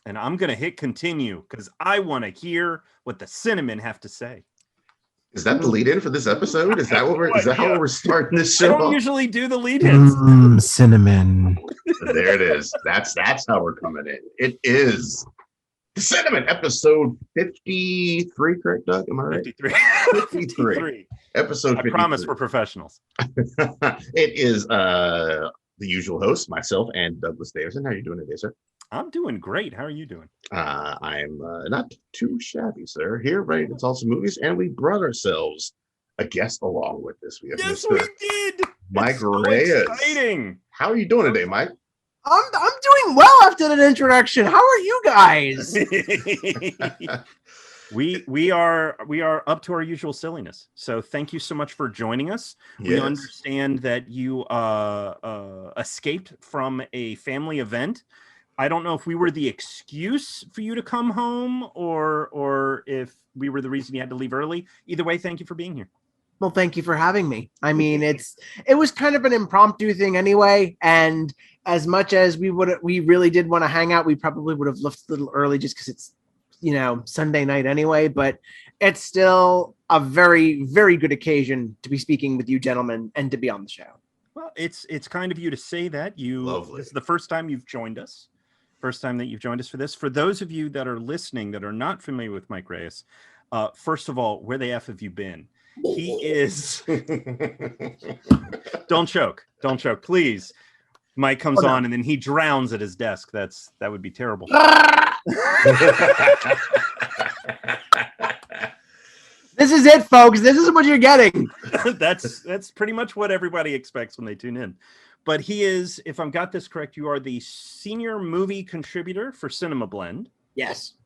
And I'm going to hit continue because I want to hear what the Cinnamon have to say. Is that the lead in for this episode? Is that how we're starting this show? I don't usually do the lead ins. Cinnamon. There it is. That's how we're coming in. It is the Cinnamon, episode 53, correct, Doug? Am I right? 53. Episode 53. I promise we're professionals. It is the usual host, myself and Douglas Davison. How are you doing today, sir? I'm doing great. How are you doing? I'm not too shabby, sir. Here, ready to talk some movies, and we brought ourselves a guest along with us. We have we did. Mike Reyes. Exciting. How are you doing today, Mike? I'm doing well after that introduction. How are you guys? we are up to our usual silliness. So thank you so much for joining us. Yes. We understand that you escaped from a family event. I don't know if we were the excuse for you to come home or if we were the reason you had to leave early. Either way, thank you for being here. Well, thank you for having me. I mean, it was kind of an impromptu thing anyway. And as much as we really did want to hang out, we probably would have left a little early just because it's, Sunday night anyway. But it's still a very, very good occasion to be speaking with you gentlemen and to be on the show. Well, it's kind of you to say that. Lovely. This is the first time you've joined us. First time that you've joined us for this. For those of you that are listening that are not familiar with Mike Reyes, first of all, where the F have you been? He is... Don't choke, please. Mike comes on and then he drowns at his desk. That would be terrible. This is it, folks. This is what you're getting. That's pretty much what everybody expects when they tune in. But he is, if I've got this correct, you are the senior movie contributor for Cinema Blend. Yes.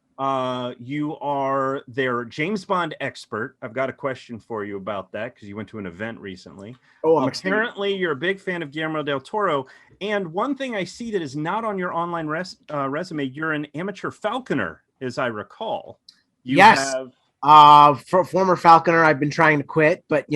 You are their James Bond expert. I've got a question for you about that because you went to an event recently. Oh, apparently you're a big fan of Guillermo del Toro. And one thing I see that is not on your online resume, you're an amateur falconer, as I recall. Yes. Former falconer. I've been trying to quit, but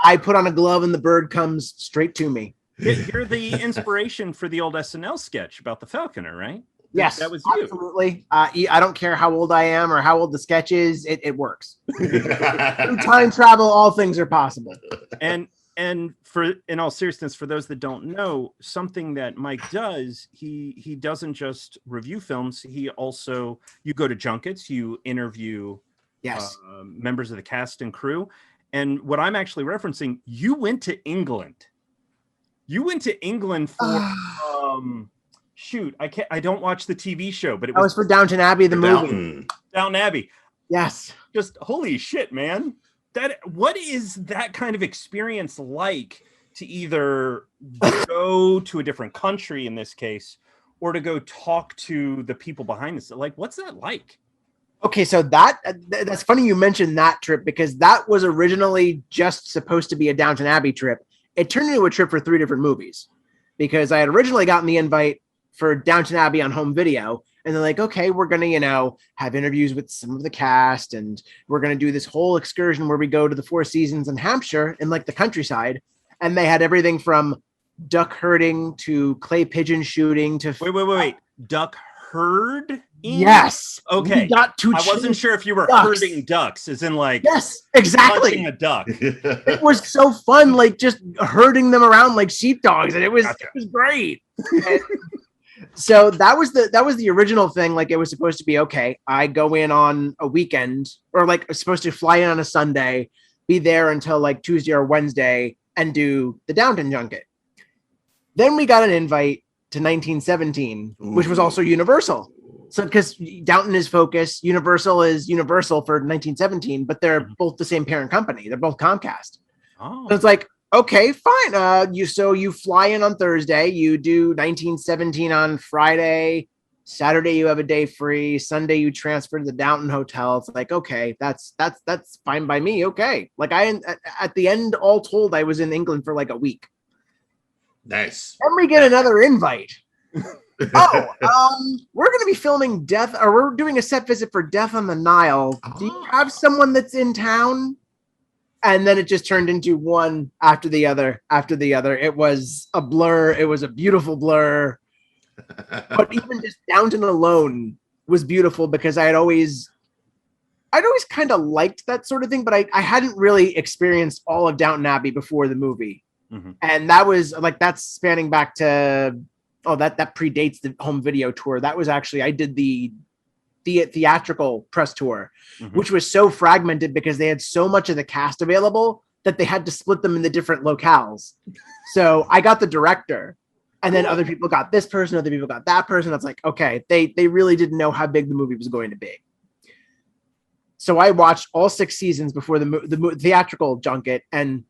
I put on a glove and the bird comes straight to me. You're the inspiration for the old SNL sketch about the falconer, right? Yes, that was you. Absolutely. I don't care how old I am or how old the sketch is. It works. Through time travel, all things are possible. And for in all seriousness, for those that don't know, something that Mike does, he doesn't just review films. He also, you go to junkets, you interview members of the cast and crew. And what I'm actually referencing, you went to England. You went to England for I don't watch the TV show, but it was for Downton Abbey, the movie. Downton Abbey. Yes. Just holy shit, man. What is that kind of experience like to either go to a different country in this case or to go talk to the people behind this? Like, what's that like? Okay, so that's funny you mentioned that trip because that was originally just supposed to be a Downton Abbey trip. It turned into a trip for 3 different movies because I had originally gotten the invite for Downton Abbey on home video. And they're like, okay, we're going to, have interviews with some of the cast. And we're going to do this whole excursion where we go to the 4 Seasons in Hampshire in like the countryside. And they had everything from duck herding to clay pigeon shooting to... Wait. Duck herd? Yes. Okay. I wasn't sure if you were herding ducks, as in like... Yes, exactly. Punching a duck. It was so fun, like just herding them around like sheepdogs. And it was great. So that was the original thing. Like it was supposed to be, okay, I go in on a weekend or like supposed to fly in on a Sunday, be there until like Tuesday or Wednesday and do the Downton junket. Then we got an invite to 1917, which was also Universal. So because Downton is Focus, Universal is Universal for 1917, but they're both the same parent company. They're both Comcast. So it's like, okay, fine. You fly in on Thursday, you do 1917 on Friday, Saturday you have a day free, Sunday you transfer to the Downton Hotel. It's like, okay, that's fine by me. Okay. Like at the end, all told, I was in England for like a week. Nice. Then we get another invite. We're going to be filming we're doing a set visit for Death on the Nile. Do you have someone that's in town? And then it just turned into one after the other. It was a blur. It was a beautiful blur. But even just Downton alone was beautiful because I'd always kind of liked that sort of thing, but I hadn't really experienced all of Downton Abbey before the movie. Mhm. And that was like, that's spanning back to, that predates the home video tour. That was actually, I did the theatrical press tour, which was so fragmented because they had so much of the cast available that they had to split them into different locales. So I got the director, and then other people got this person, other people got that person. It's like, okay, they really didn't know how big the movie was going to be. So I watched all 6 seasons before the theatrical junket and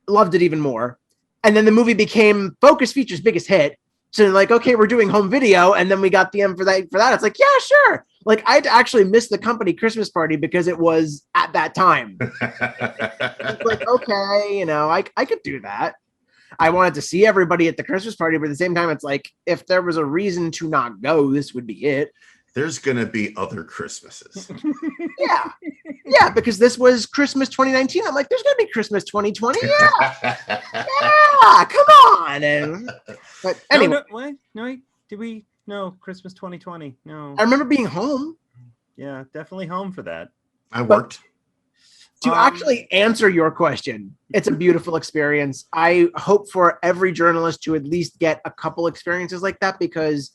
loved it even more. And then the movie became Focus Features' biggest hit. So they're like, okay, we're doing home video, and then we got the M for that. It's like, yeah, sure. Like, I'd actually missed the company Christmas party because it was at that time. It's like, okay, I could do that. I wanted to see everybody at the Christmas party, but at the same time, it's like, if there was a reason to not go, this would be it. There's gonna be other Christmases. Yeah, because this was Christmas 2019. I'm like, there's gonna be Christmas 2020. Yeah, come on. But anyway, no, Christmas 2020. No, I remember being home. Yeah, definitely home for that. I worked. To actually answer your question, it's a beautiful experience. I hope for every journalist to at least get a couple experiences like that, because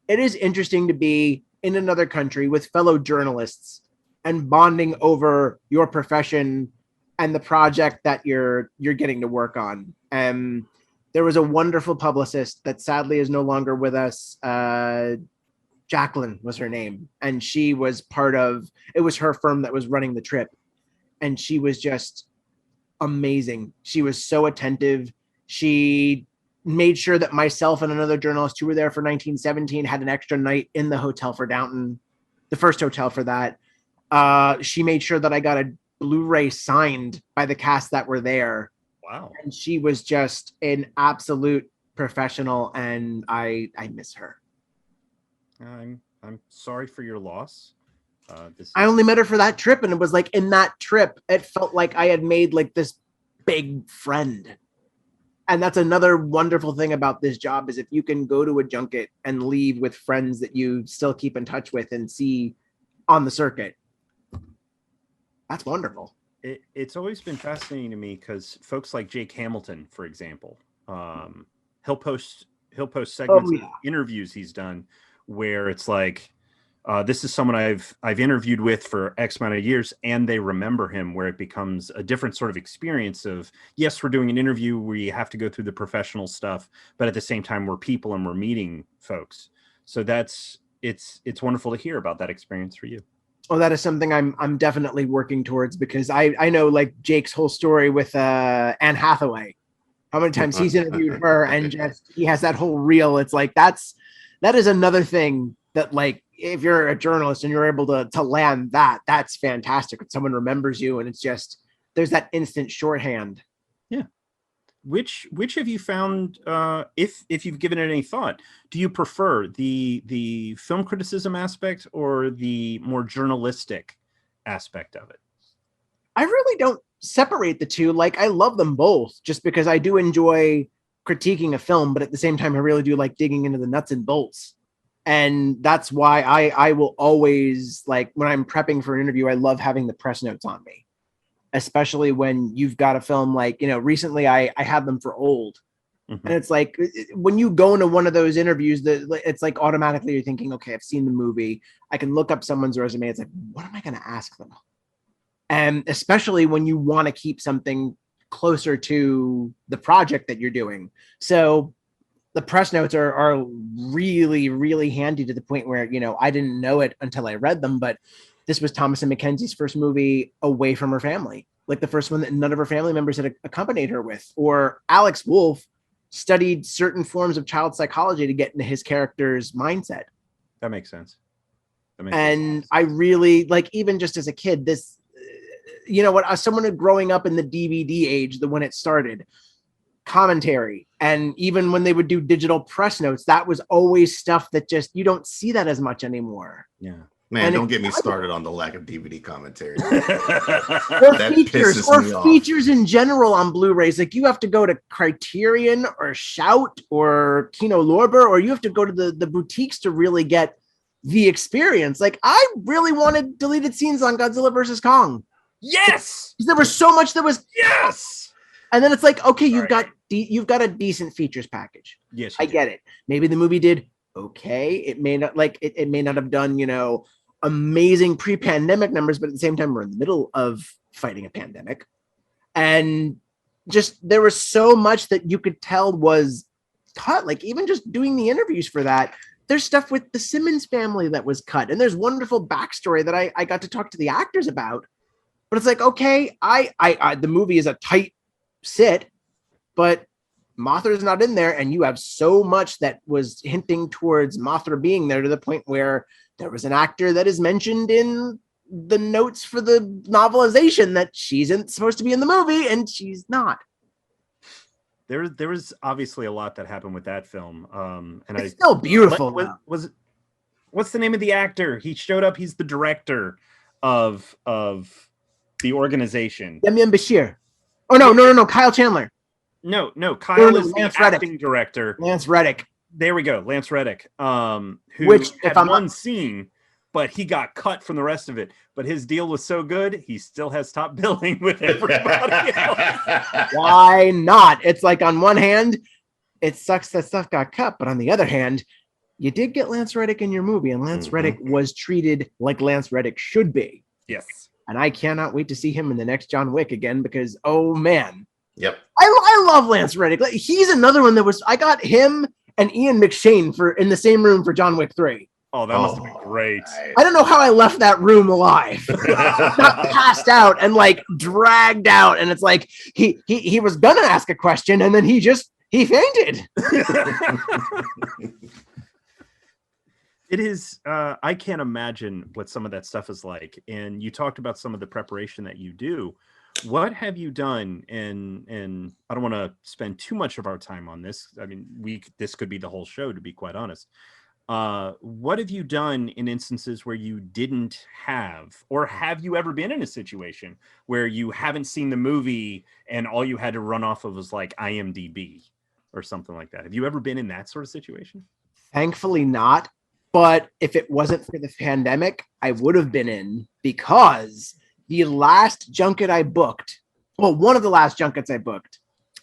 it is interesting to be in another country with fellow journalists and bonding over your profession and the project that you're getting to work on. There was a wonderful publicist that sadly is no longer with us. Jacqueline was her name. And she was it was her firm that was running the trip. And she was just amazing. She was so attentive. She made sure that myself and another journalist who were there for 1917 had an extra night in the hotel for Downton, the first hotel for that. She made sure that I got a Blu-ray signed by the cast that were there. Wow. And she was just an absolute professional, and I miss her. I'm sorry for your loss. I only met her for that trip, and it was like, in that trip, it felt like I had made like this big friend. And that's another wonderful thing about this job, is if you can go to a junket and leave with friends that you still keep in touch with and see on the circuit. That's wonderful. It's always been fascinating to me because folks like Jake Hamilton, for example, he'll post segments of interviews he's done where it's like, this is someone I've interviewed with for X amount of years, and they remember him, where it becomes a different sort of experience of, yes, we're doing an interview where you have to go through the professional stuff, but at the same time, we're people and we're meeting folks. So it's wonderful to hear about that experience for you. Oh, that is something I'm definitely working towards, because I know like Jake's whole story with Anne Hathaway, how many times he's interviewed her, and just he has that whole reel. It's like that is another thing that, like, if you're a journalist and you're able to land that's fantastic. When someone remembers you, and it's just, there's that instant shorthand. Yeah. Which have you found, if you've given it any thought, do you prefer the film criticism aspect or the more journalistic aspect of it? I really don't separate the two. Like, I love them both, just because I do enjoy critiquing a film, but at the same time, I really do like digging into the nuts and bolts. And that's why I will always, like, when I'm prepping for an interview, I love having the press notes on me, especially when you've got a film like, recently I had them for Old. Mm-hmm. And it's like, when you go into one of those interviews, it's like automatically you're thinking, okay, I've seen the movie. I can look up someone's resume. It's like, what am I going to ask them? And especially when you want to keep something closer to the project that you're doing. So the press notes are really, really handy, to the point where, I didn't know it until I read them, but this was Thomasin McKenzie's first movie away from her family, like the first one that none of her family members had accompanied her with. Or Alex Wolff studied certain forms of child psychology to get into his character's mindset. That makes sense. I really, like, even just as a kid, this, as someone growing up in the DVD age, when it started, commentary, and even when they would do digital press notes, that was always stuff that just, you don't see that as much anymore. Yeah. Man, don't get me started on the lack of DVD commentary. or That features, pisses or me off. features in general on Blu-rays. Like you have to go to Criterion or Shout or Kino Lorber, or you have to go to the boutiques to really get the experience. Like I really wanted deleted scenes on Godzilla versus Kong. Yes, There was so much that was yes. And then it's like, okay, you've got a decent features package. Yes, I get it. Maybe the movie did okay. It may not it may not have done, amazing pre-pandemic numbers, but at the same time, we're in the middle of fighting a pandemic. And just there was so much that you could tell was cut. Like even just doing the interviews for that, there's stuff with the Simmons family that was cut. And there's wonderful backstory that I got to talk to the actors about. But it's like, okay, I the movie is a tight sit, but Mothra's not in there, and you have so much that was hinting towards Mothra being there to the point where there was an actor that is mentioned in the notes for the novelization that she's supposed to be in the movie, and she's not. There was obviously a lot that happened with that film, and it's still beautiful. What's the name of the actor? He showed up. He's the director of the organization. Demian Bashir. Oh no, Kyle Chandler. No, Kyle is Lance the acting director. Lance Reddick. There we go, Lance Reddick. Who Which, had one scene, but he got cut from the rest of it. But his deal was so good, he still has top billing with everybody else. Why not? It's like on one hand, it sucks that stuff got cut, but on the other hand, you did get Lance Reddick in your movie, and Lance Reddick was treated like Lance Reddick should be. Yes. And I cannot wait to see him in the next John Wick again because, oh man. Yep. I love Lance Reddick. Like, he's another one that I got him and Ian McShane in the same room for John Wick 3. Oh, that must have been great. I don't know how I left that room alive. Not passed out and like dragged out. And it's like he was gonna ask a question and then he fainted. It is I can't imagine what some of that stuff is like. And you talked about some of the preparation that you do. What have you done? And I don't want to spend too much of our time on this. I mean, this could be the whole show, to be quite honest. What have you done in instances where you didn't have, or have you ever been in a situation where you haven't seen the movie and all you had to run off of was like IMDb or something like that? Have you ever been in that sort of situation? Thankfully not. But if it wasn't for the pandemic, I would have been in, because the last junket I booked, one of the last junkets I booked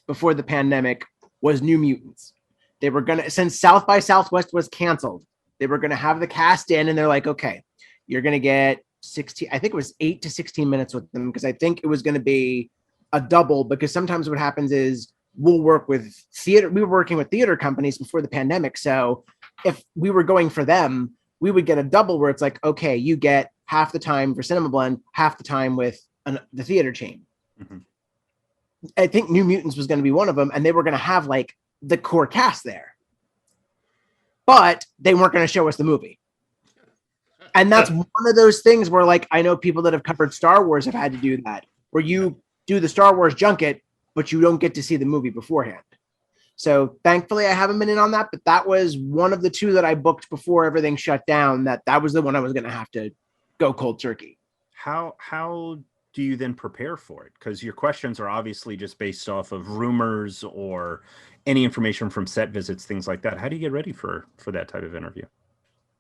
before the pandemic was New Mutants. They were going to, since South by Southwest was canceled, they were going to have the cast in, and they're like, okay, you're going to get 16, I think it was 8 to 16 minutes with them, because I think it was going to be a double, because sometimes what happens is we were working with theater companies before the pandemic. So if we were going for them, we would get a double where it's like, okay, you get half the time for Cinema Blend, half the time with the theater chain. Mm-hmm. I think New Mutants was going to be one of them, and they were going to have like the core cast there, but they weren't going to show us the movie. And that's one of those things where, like, I know people that have covered Star Wars have had to do that, where you do the Star Wars junket, but you don't get to see the movie beforehand. So thankfully I haven't been in on that, but that was one of the two that I booked before everything shut down. That was the one I was going to have to go cold turkey. How do you then prepare for it? Because your questions are obviously just based off of rumors or any information from set visits, things like that. How do you get ready for that type of interview?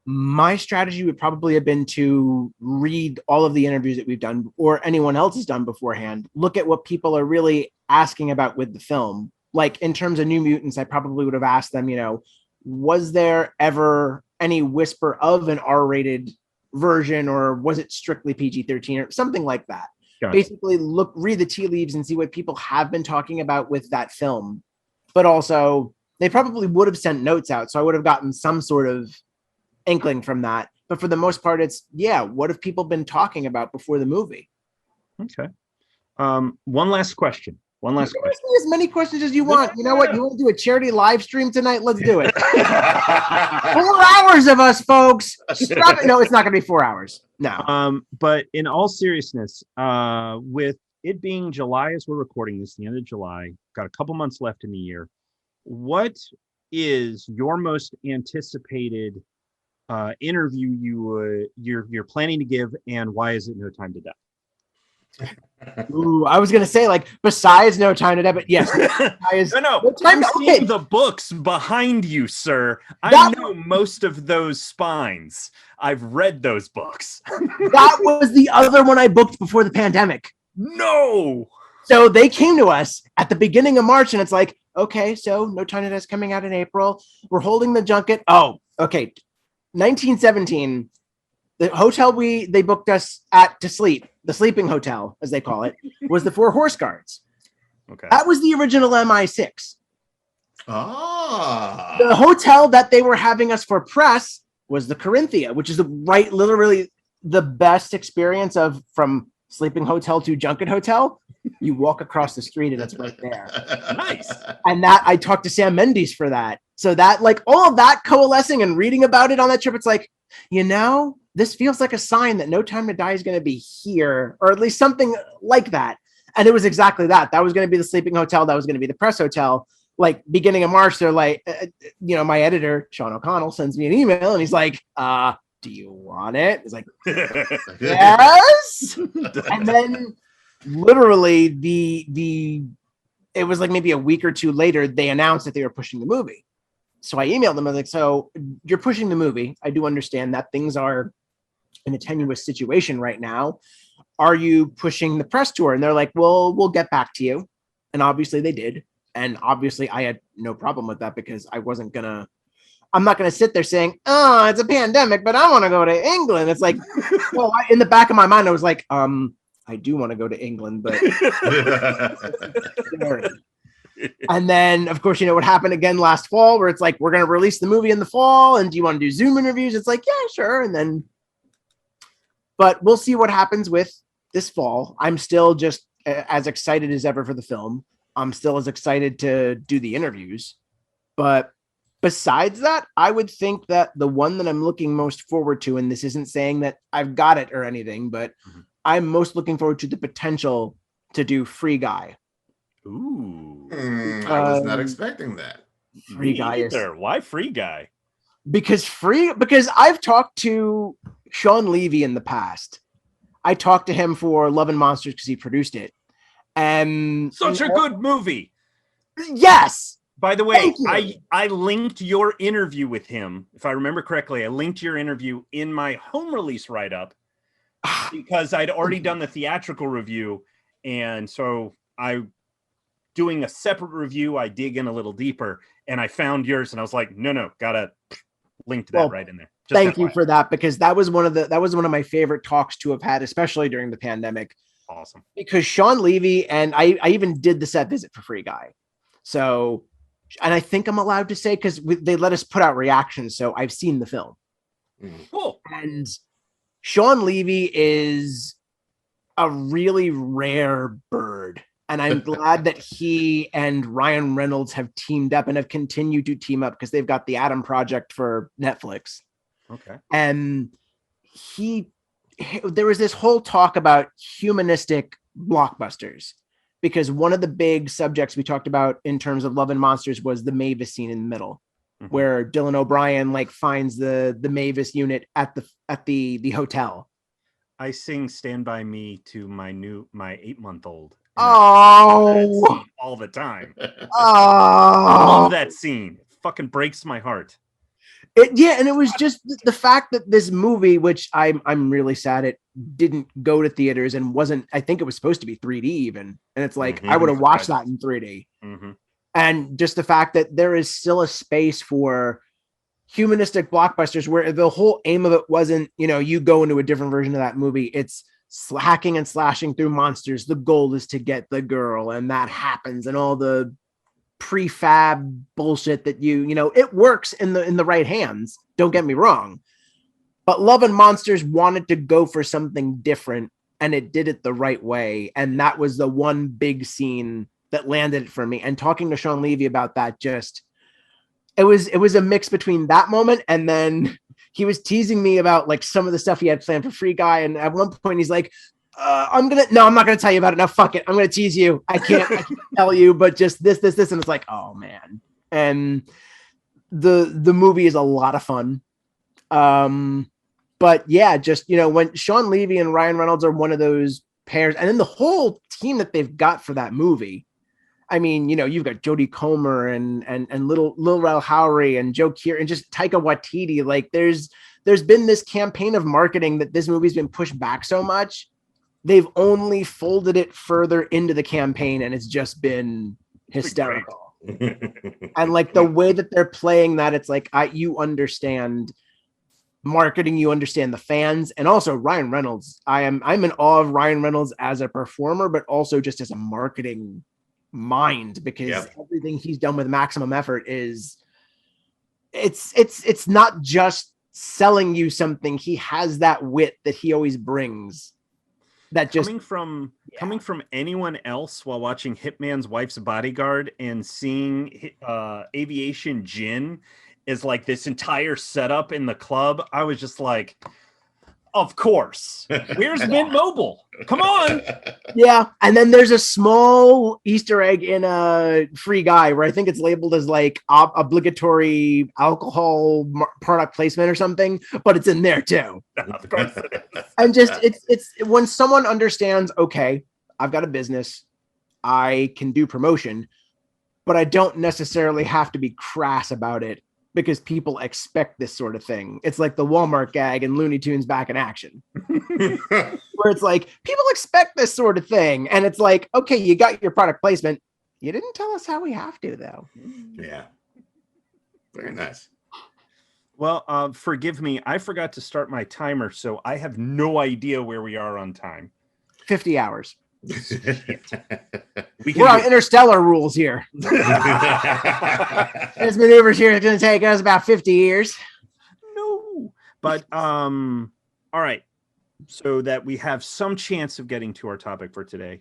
My strategy would probably have been to read all of the interviews that we've done or anyone else has done beforehand, look at what people are really asking about with the film. Like in terms of New Mutants, I probably would have asked them, was there ever any whisper of an R-rated version, or was it strictly PG-13 or something like that? Gotcha. Basically read the tea leaves and see what people have been talking about with that film. But also they probably would have sent notes out. So I would have gotten some sort of inkling from that. But for the most part, it's, what have people been talking about before the movie? Okay. One last question. Ask me as many questions as you want. You know what? You want to do a charity live stream tonight? Let's do it. 4 hours of us, folks. Stop it. No, it's not going to be 4 hours. No. But in all seriousness, with it being July as we're recording this, the end of July, got a couple months left in the year. What is your most anticipated interview you're planning to give, and why is it No Time to Die? Ooh, I was gonna say like besides No Time to Die, but yes, no. I'm seeing the books behind you, sir. I know most of those spines. I've read those books. That was the other one I booked before the pandemic. No. So they came to us at the beginning of March, and it's like, okay, so No Time to Die is coming out in April. We're holding the junket. Oh, okay. 1917. The hotel they booked us at to sleep, the sleeping hotel, as they call it, was the Four Horse Guards. Okay. That was the original MI6. Ah. The hotel that they were having us for press was the Corinthia, which is literally the best experience from sleeping hotel to junket hotel. You walk across the street and it's right there. Nice. And that I talked to Sam Mendes for that. So that like all of that coalescing and reading about it on that trip, it's like, this feels like a sign that No Time to Die is going to be here, or at least something like that. And it was exactly that. That was going to be the sleeping hotel. That was going to be the press hotel. Like beginning of March, they're like, my editor, Sean O'Connell, sends me an email and he's like, do you want it? It's like, yes. And then literally it was like maybe a week or two later, they announced that they were pushing the movie. So I emailed them. I was like, so you're pushing the movie. I do understand that things are in a tenuous situation right now. Are you pushing the press tour? And they're like, well, we'll get back to you. And obviously they did. And obviously I had no problem with that because I'm not going to sit there saying, oh, it's a pandemic, but I want to go to England. It's like, well, in the back of my mind, I was like, I do want to go to England, but and then of course, what happened again last fall where it's like, we're going to release the movie in the fall. And do you want to do Zoom interviews? It's like, yeah, sure. And then, but we'll see what happens with this fall. I'm still just as excited as ever for the film. I'm still as excited to do the interviews, but besides that, I would think that the one that I'm looking most forward to, and this isn't saying that I've got it or anything, but I'm most looking forward to the potential to do Free Guy. Ooh. I was not expecting that. Free Guy. Why Free Guy? Because I've talked to Sean Levy in the past. I talked to him for Love and Monsters because he produced it. And such a good movie. Yes. By the way, I linked your interview with him. If I remember correctly, I linked your interview in my home release write-up because I'd already done the theatrical review. And so doing a separate review, I dig in a little deeper and I found yours and I was like, no, gotta link to that right in there. Thank you for that, because that was one of my favorite talks to have had, especially during the pandemic. Awesome. Because Sean Levy, and I even did the set visit for Free Guy. So, and I think I'm allowed to say, because they let us put out reactions. So I've seen the film. Cool. And Sean Levy is a really rare bird. And I'm glad that he and Ryan Reynolds have teamed up and have continued to team up because they've got the Adam Project for Netflix. Okay. And there was this whole talk about humanistic blockbusters, because one of the big subjects we talked about in terms of Love and Monsters was the Mavis scene in the middle, where Dylan O'Brien finds the Mavis unit at the hotel. I sing Stand By Me to my 8-month-old. Oh, all the time. Oh, I love that scene. It fucking breaks my heart. And it was just the fact that this movie, which I'm really sad it didn't go to theaters and wasn't, I think it was supposed to be 3D even. And it's like, I would have watched that in 3D. And just the fact that there is still a space for humanistic blockbusters where the whole aim of it wasn't, you go into a different version of that movie. It's hacking and slashing through monsters. The goal is to get the girl, and that happens, and all the prefab bullshit that it works in the right hands. Don't get me wrong, but Love and Monsters wanted to go for something different, and it did it the right way. And that was the one big scene that landed it for me. And talking to Sean Levy about that, it was a mix between that moment and then he was teasing me about some of the stuff he had planned for Free Guy. And at one point he's like, I'm not going to tell you about it. Now, fuck it. I'm going to tease you. I can't tell you, but just this. And it's like, oh man. And the movie is a lot of fun. But yeah, just, when Sean Levy and Ryan Reynolds are one of those pairs, and then the whole team that they've got for that movie. I mean, you've got Jodie Comer and Lil Rel Howery and Joe Keery and just Taika Waititi. Like there's been this campaign of marketing that this movie's been pushed back so much. They've only folded it further into the campaign, and it's just been hysterical. And like the way that they're playing that, it's like, you understand marketing, you understand the fans, and also Ryan Reynolds. I'm in awe of Ryan Reynolds as a performer, but also just as a marketing mind, because everything he's done with Maximum Effort is it's not just selling you something. He has that wit that he always brings. That just coming from anyone else while watching Hitman's Wife's Bodyguard and seeing Aviation Gin is like this entire setup in the club. I was just like, of course. Where's Mint Mobile? Come on. Yeah. And then there's a small Easter egg in a Free Guy where I think it's labeled as like obligatory alcohol product placement or something, but it's in there too. Of course it is. And just it's when someone understands, okay, I've got a business, I can do promotion, but I don't necessarily have to be crass about it, because people expect this sort of thing. It's like the Walmart gag and Looney Tunes Back in Action, where it's like, people expect this sort of thing. And it's like, okay, you got your product placement. You didn't tell us how we have to, though. Yeah. Very nice. Well, forgive me. I forgot to start my timer, so I have no idea where we are on time. 50 hours. We're on interstellar rules here. This maneuvers here is going to take us about 50 years. No, but all right. So that we have some chance of getting to our topic for today,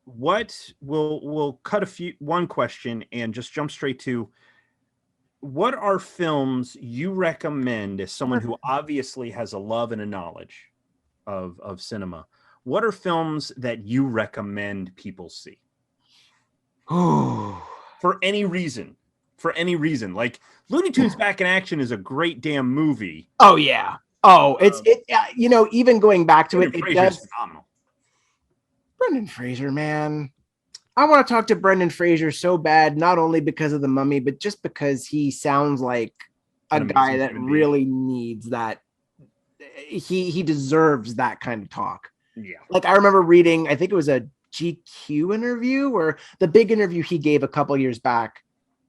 we'll cut one question and just jump straight to, what are films you recommend as someone who obviously has a love and a knowledge of cinema? What are films that you recommend people see? For any reason. Like Looney Tunes Back in Action is a great damn movie. Oh yeah. Oh, even going back to it does. Phenomenal. Brendan Fraser, man. I want to talk to Brendan Fraser so bad, not only because of The Mummy, but just because he sounds like a guy that really needs that. He deserves that kind of talk. Yeah. Like I remember reading, I think it was a GQ interview, or the big interview he gave a couple years back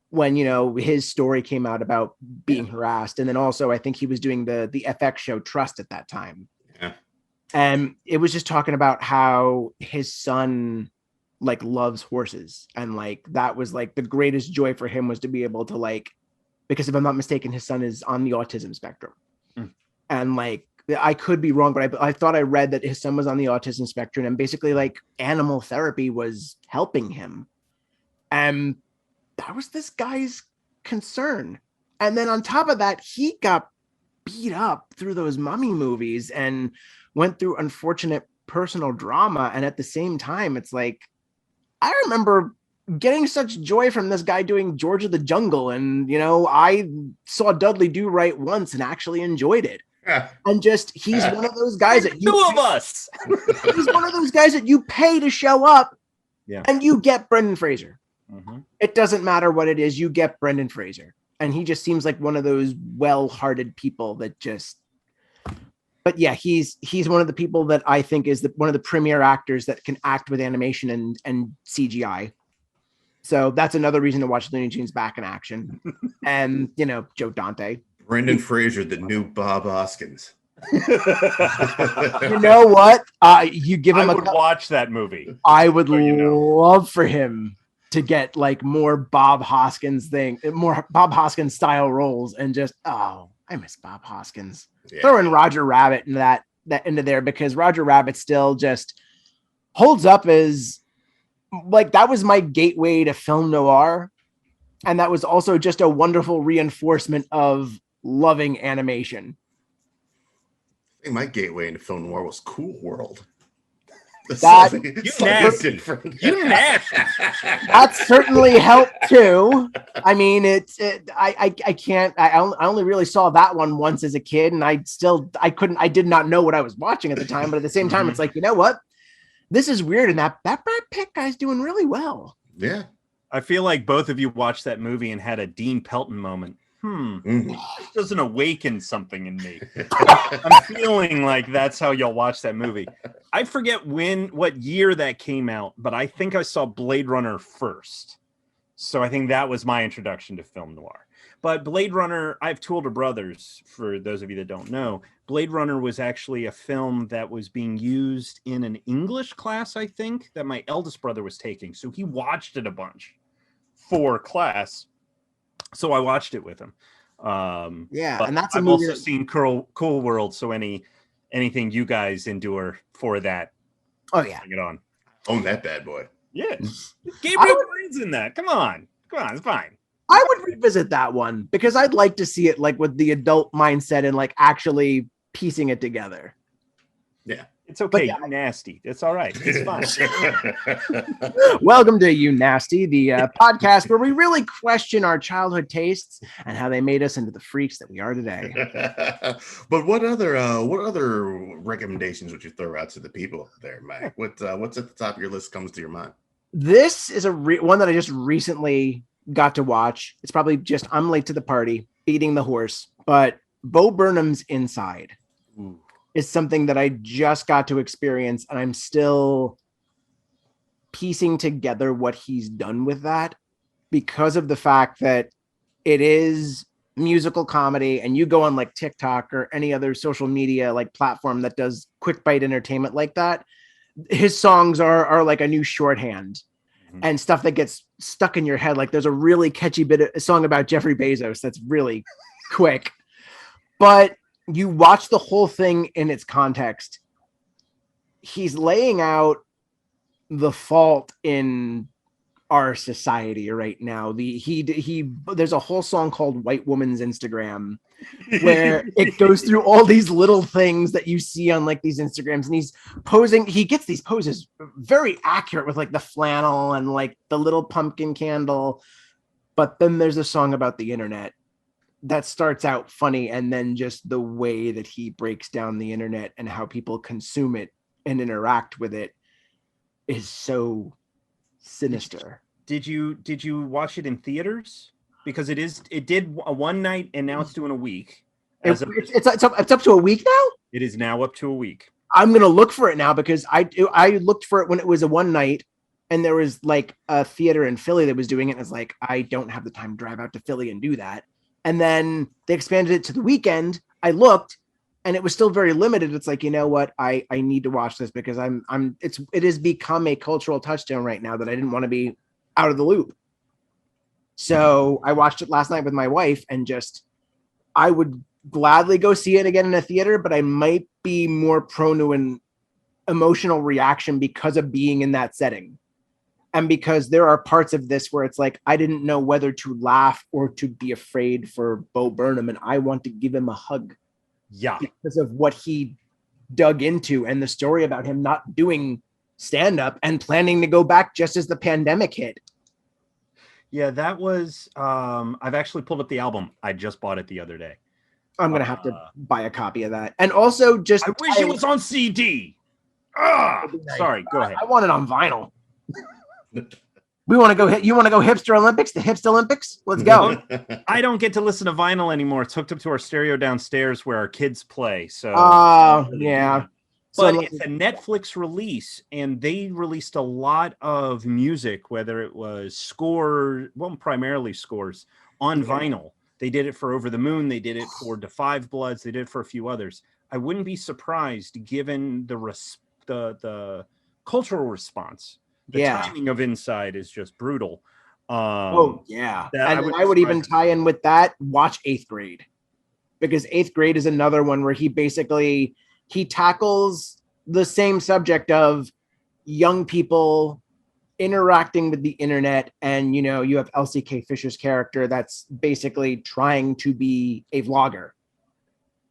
when, his story came out about being harassed. And then also I think he was doing the FX show Trust at that time. Yeah. And it was just talking about how his son like loves horses. And like, that was like the greatest joy for him, was to be able to like, because if I'm not mistaken, his son is on the autism spectrum. And like, I could be wrong, but I thought I read that his son was on the autism spectrum, and basically like animal therapy was helping him. And that was this guy's concern. And then on top of that, he got beat up through those Mummy movies and went through unfortunate personal drama. And at the same time, it's like, I remember getting such joy from this guy doing George of the Jungle. And, I saw Dudley Do Right once and actually enjoyed it. And just, he's one of those guys that He's one of those guys that you pay to show up, and you get Brendan Fraser. Mm-hmm. It doesn't matter what it is, you get Brendan Fraser. And he just seems like one of those well-hearted people that just, but yeah, he's one of the people that I think is one of the premier actors that can act with animation and CGI. So that's another reason to watch Looney Tunes Back in Action. And, Joe Dante. Brendan Fraser, the new Bob Hoskins. You know what? You give him. I would watch that movie. I would love for him to get like more Bob Hoskins style roles, and just I miss Bob Hoskins. Yeah. Throw in Roger Rabbit into that into there, because Roger Rabbit still just holds up as like, that was my gateway to film noir, and that was also just a wonderful reinforcement of loving animation. I think my gateway into film noir was Cool World. That you nasty. That certainly helped too. I mean, I can't. I only really saw that one once as a kid, and I did not know what I was watching at the time. But at the same time, it's like, you know what? This is weird, and that Brad Pitt guy's doing really well. Yeah. I feel like both of you watched that movie and had a Dean Pelton moment. This doesn't awaken something in me. I'm feeling like that's how y'all watch that movie. I forget what year that came out, but I think I saw Blade Runner first. So I think that was my introduction to film noir. But Blade Runner, I have two older brothers, for those of you that don't know. Blade Runner was actually a film that was being used in an English class, I think, that my eldest brother was taking. So he watched it a bunch for class. So I watched it with him. And that's I've also seen Cool World. So anything you guys endure for that. Oh yeah, bring it on. Own that bad boy. Yeah, Gabriel Byrne's in that. Come on, it's fine. I would revisit that one because I'd like to see it like with the adult mindset and like actually piecing it together. Yeah. It's okay. You're nasty. It's all right. It's fine. Welcome to You Nasty, the podcast where we really question our childhood tastes and how they made us into the freaks that we are today. But what other recommendations would you throw out to the people there, Mike? What's at the top of your list comes to your mind? This is one that I just recently got to watch. It's probably just I'm late to the party, beating the horse, but Bo Burnham's Inside. Ooh. Is something that I just got to experience, and I'm still piecing together what he's done with that because of the fact that it is musical comedy, and you go on like TikTok or any other social media like platform that does quick bite entertainment like that. His songs are like a new shorthand and stuff that gets stuck in your head. Like there's a really catchy a song about Jeffrey Bezos that's really quick, but you watch the whole thing in its context. He's laying out the fault in our society right now. There's a whole song called White Woman's Instagram where it goes through all these little things that you see on like these Instagrams, and he's posing. He gets these poses very accurate with like the flannel and like the little pumpkin candle. But then there's a song about the internet that starts out funny, and then just the way that he breaks down the internet and how people consume it and interact with it is so sinister. Did you watch it in theaters? Because it did a one night, and now it's doing a week. It's up to a week now? It is now up to a week. I'm gonna look for it now because I looked for it when it was a one night, and there was like a theater in Philly that was doing it, and it's like I don't have the time to drive out to Philly and do that. And then they expanded it to the weekend. I looked, and it was still very limited. It's like, you know what? I need to watch this because it has become a cultural touchstone right now that I didn't want to be out of the loop. So I watched it last night with my wife, and I would gladly go see it again in a theater, but I might be more prone to an emotional reaction because of being in that setting. And because there are parts of this where it's like, I didn't know whether to laugh or to be afraid for Bo Burnham. And I want to give him a hug. Yeah. Because of what he dug into and the story about him not doing stand-up and planning to go back just as the pandemic hit. Yeah, that was, I've actually pulled up the album. I just bought it the other day. I'm going to have to buy a copy of that. And also I wish it was on CD. Sorry, go ahead. I want it on vinyl. You want to go hipster Olympics? The hipster Olympics? Let's go. I don't get to listen to vinyl anymore. It's hooked up to our stereo downstairs where our kids play. So yeah. But it's a Netflix release, and they released a lot of music, whether it was primarily scores on vinyl. They did it for Over the Moon. They did it for Da 5 Bloods. They did it for a few others. I wouldn't be surprised given the cultural response. The timing of Inside is just brutal. And I would even tie in with that. Watch 8th Grade, because 8th Grade is another one where he tackles the same subject of young people interacting with the internet. And, you have LCK Fisher's character that's basically trying to be a vlogger.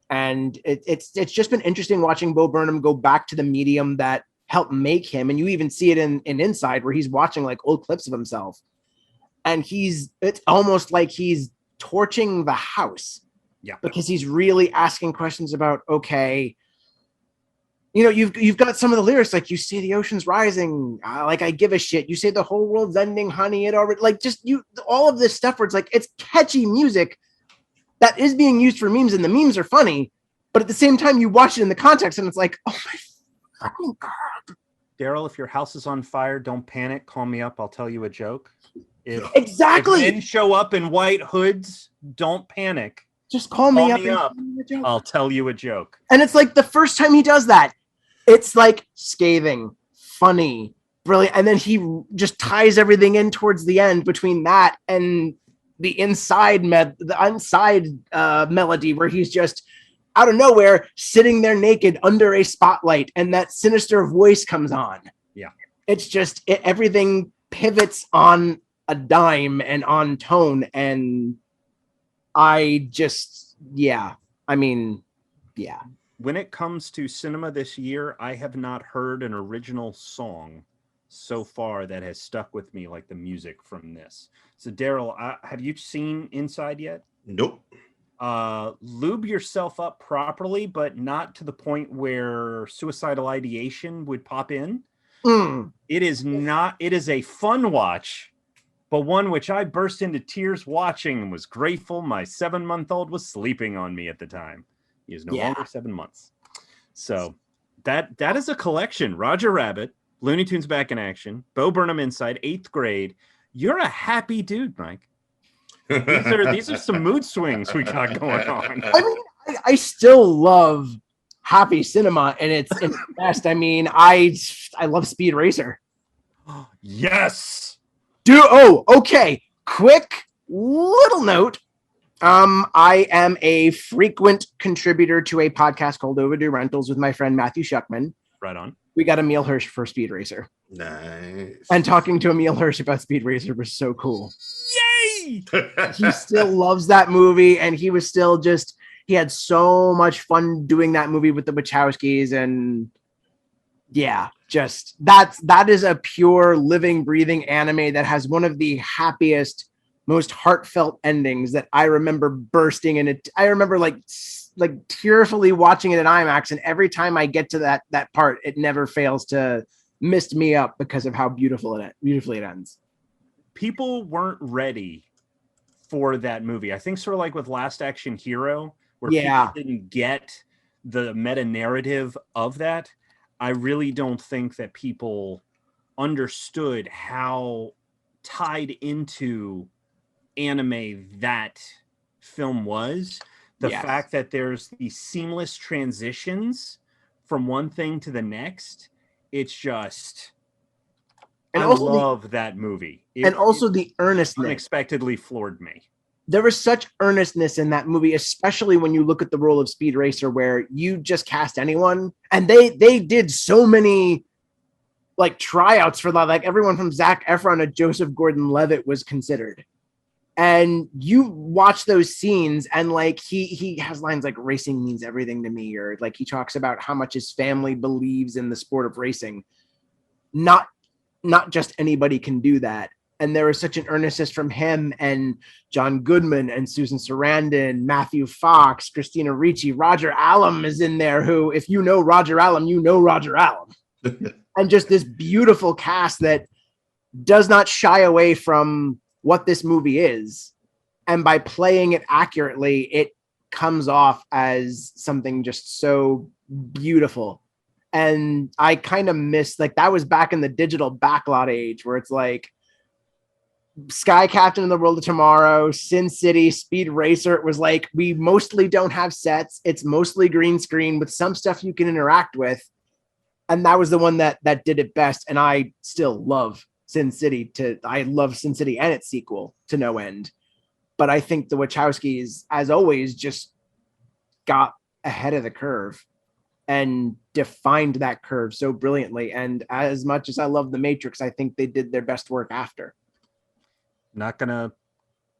And it's just been interesting watching Bo Burnham go back to the medium that helped make him. And you even see it in Inside, where he's watching like old clips of himself, and it's almost like he's torching the house. Yeah. Because he's really asking questions about, okay, you've got some of the lyrics, like, you say the ocean's rising, like, I give a shit. You say the whole world's ending, honey, it already, like, just all of this stuff where it's like, it's catchy music that is being used for memes, and the memes are funny, but at the same time you watch it in the context and it's like, oh my fucking God. Daryl, if your house is on fire, don't panic. Call me up. I'll tell you a joke. Exactly. If men show up in white hoods, don't panic. Just call me up. I'll tell you a joke. And it's like the first time he does that, it's like scathing, funny, brilliant. And then he just ties everything in towards the end between that and the inside melody, where he's just out of nowhere sitting there naked under a spotlight, and that sinister voice comes on. Yeah. It's just everything pivots on a dime and on tone. And I mean, when it comes to cinema this year, I have not heard an original song so far that has stuck with me like the music from this. So Daryl, have you seen Inside yet? Nope. Lube yourself up properly, but not to the point where suicidal ideation would pop in. It is a fun watch, but one which I burst into tears watching and was grateful my 7-month-old was sleeping on me at the time. He is no longer 7 months. So that is a collection. Roger Rabbit, Looney Tunes Back in Action, Bo Burnham Inside, 8th grade. You're a happy dude, Mike. These are some mood swings we got going on. I mean, I still love happy cinema, and it's best. I mean, I love Speed Racer. Yes. Okay. Quick little note. I am a frequent contributor to a podcast called Overdue Rentals with my friend Matthew Shuckman. Right on. We got Emil Hirsch for Speed Racer. Nice. And talking to Emil Hirsch about Speed Racer was so cool. Yay! He still loves that movie, and he was still he had so much fun doing that movie with the Wachowskis, and that is a pure living, breathing anime that has one of the happiest, most heartfelt endings that I remember bursting in it. I remember like tearfully watching it in IMAX, and every time I get to that part, it never fails to mist me up because of how beautifully it ends. People weren't ready for that movie. I think sort of like with Last Action Hero, where people didn't get the meta narrative of that. I really don't think that people understood how tied into anime that film was. The fact that there's these seamless transitions from one thing to the next. It's just, I love that movie. Also the earnestness unexpectedly floored me. There was such earnestness in that movie, especially when you look at the role of Speed Racer, where you just cast anyone, and they did so many like tryouts for that. Like everyone from Zac Efron to Joseph Gordon-Levitt was considered. And you watch those scenes, and like he has lines like "racing means everything to me," or like he talks about how much his family believes in the sport of racing. Not just anybody can do that. And there was such an earnestness from him and John Goodman and Susan Sarandon, Matthew Fox, Christina Ricci, Roger Allam is in there, who, if you know Roger Allam, you know Roger Allam. And just this beautiful cast that does not shy away from what this movie is. And by playing it accurately, it comes off as something just so beautiful. And I kind of miss, like, that was back in the digital backlot age where it's like Sky Captain of the World of Tomorrow, Sin City, Speed Racer. It was like, we mostly don't have sets. It's mostly green screen with some stuff you can interact with. And that was the one that did it best. And I still love Sin City and its sequel to no end. But I think the Wachowskis, as always, just got ahead of the curve and defined that curve so brilliantly. And as much as I love The Matrix, I think they did their best work after. Not going to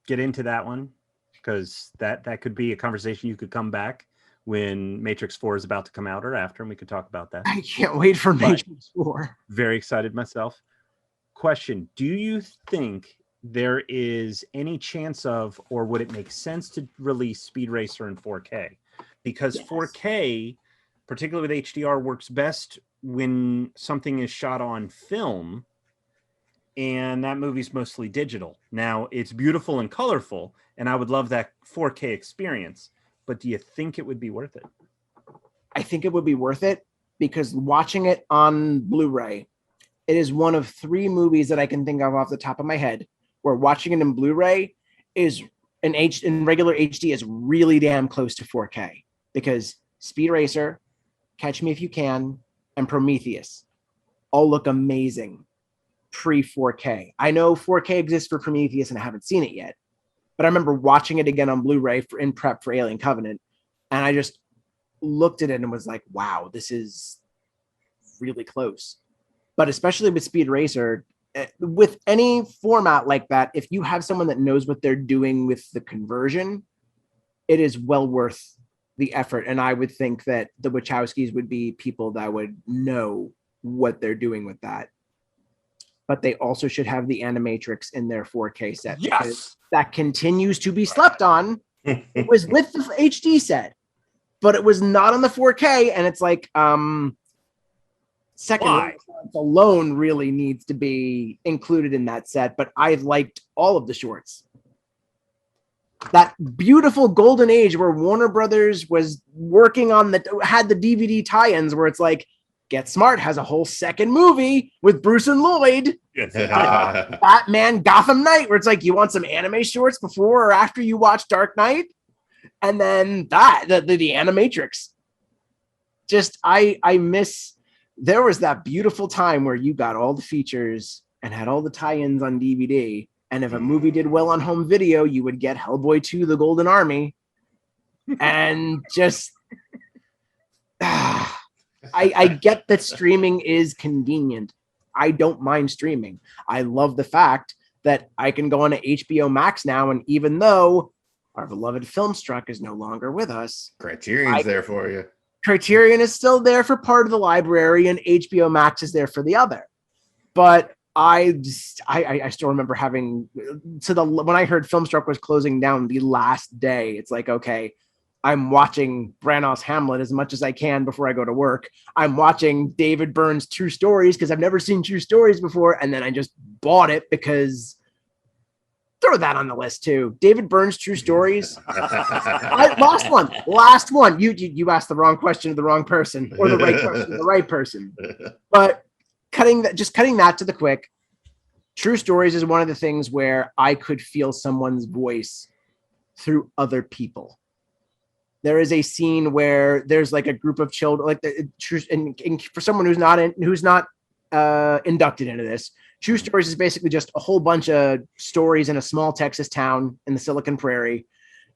get into that one because that could be a conversation you could come back when Matrix 4 is about to come out or after, and we could talk about that. I can't wait for Matrix 4. Very excited myself. Question: do you think there is any chance of, or would it make sense to release Speed Racer in 4K? Because 4K, particularly with HDR, works best when something is shot on film, and that movie's mostly digital. Now, it's beautiful and colorful, and I would love that 4K experience, but do you think it would be worth it? I think it would be worth it because watching it on Blu-ray, it is one of 3 movies that I can think of off the top of my head where watching it in Blu-ray is in regular HD is really damn close to 4K, because Speed Racer, Catch Me If You Can, and Prometheus all look amazing pre-4K. I know 4K exists for Prometheus and I haven't seen it yet, but I remember watching it again on Blu-ray in prep for Alien Covenant, and I just looked at it and was like, wow, this is really close. But especially with Speed Racer, with any format like that, if you have someone that knows what they're doing with the conversion, it is well worth the effort. And I would think that the Wachowskis would be people that would know what they're doing with that. But they also should have the Animatrix in their 4K set. Yes, that continues to be slept on. It was with the HD set, but it was not on the 4K. And it's like, second Renaissance alone really needs to be included in that set. But I liked all of the shorts. That beautiful golden age where Warner Brothers was working on had the DVD tie-ins where it's like, Get Smart has a whole second movie with Bruce and Lloyd. Batman Gotham Knight, where it's like, you want some anime shorts before or after you watch Dark Knight? And then the Animatrix. Just, I miss, there was that beautiful time where you got all the features and had all the tie-ins on DVD. And if a movie did well on home video, you would get Hellboy 2, The Golden Army. And just, I get that streaming is convenient. I don't mind streaming. I love the fact that I can go on to HBO Max now, and even though our beloved Filmstruck is no longer with us, Criterion's there for you. Criterion is still there for part of the library, and HBO Max is there for the other. But I still remember having when I heard Filmstruck was closing down the last day, it's like, okay, I'm watching Branagh's Hamlet as much as I can before I go to work. I'm watching David Byrne's True Stories because I've never seen True Stories before. And then I just bought it because throw that on the list too. David Byrne's True Stories. Last one. You asked the wrong question to the wrong person, or the right person to the right person. But cutting that to the quick, True Stories is one of the things where I could feel someone's voice through other people. There is a scene where there's like a group of children, like and for someone who's not inducted into this, True Stories is basically just a whole bunch of stories in a small Texas town in the Silicon Prairie.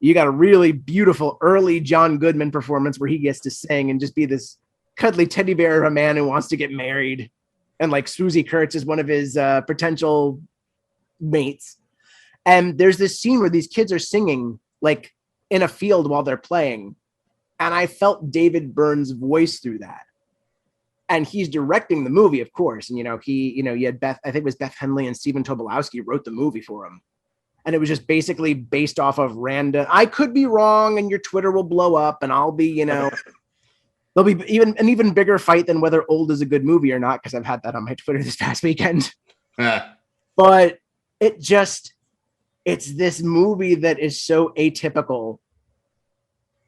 You got a really beautiful early John Goodman performance where he gets to sing and just be this cuddly teddy bear of a man who wants to get married. And like Susie Kurtz is one of his potential mates. And there's this scene where these kids are singing like in a field while they're playing. And I felt David Byrne's voice through that. And he's directing the movie, of course. And, you had Beth, I think it was Beth Henley and Stephen Tobolowsky wrote the movie for him. And it was just basically based off of random, I could be wrong and your Twitter will blow up and I'll be, there'll be an even bigger fight than whether Old is a good movie or not. Cause I've had that on my Twitter this past weekend, but it's this movie that is so atypical.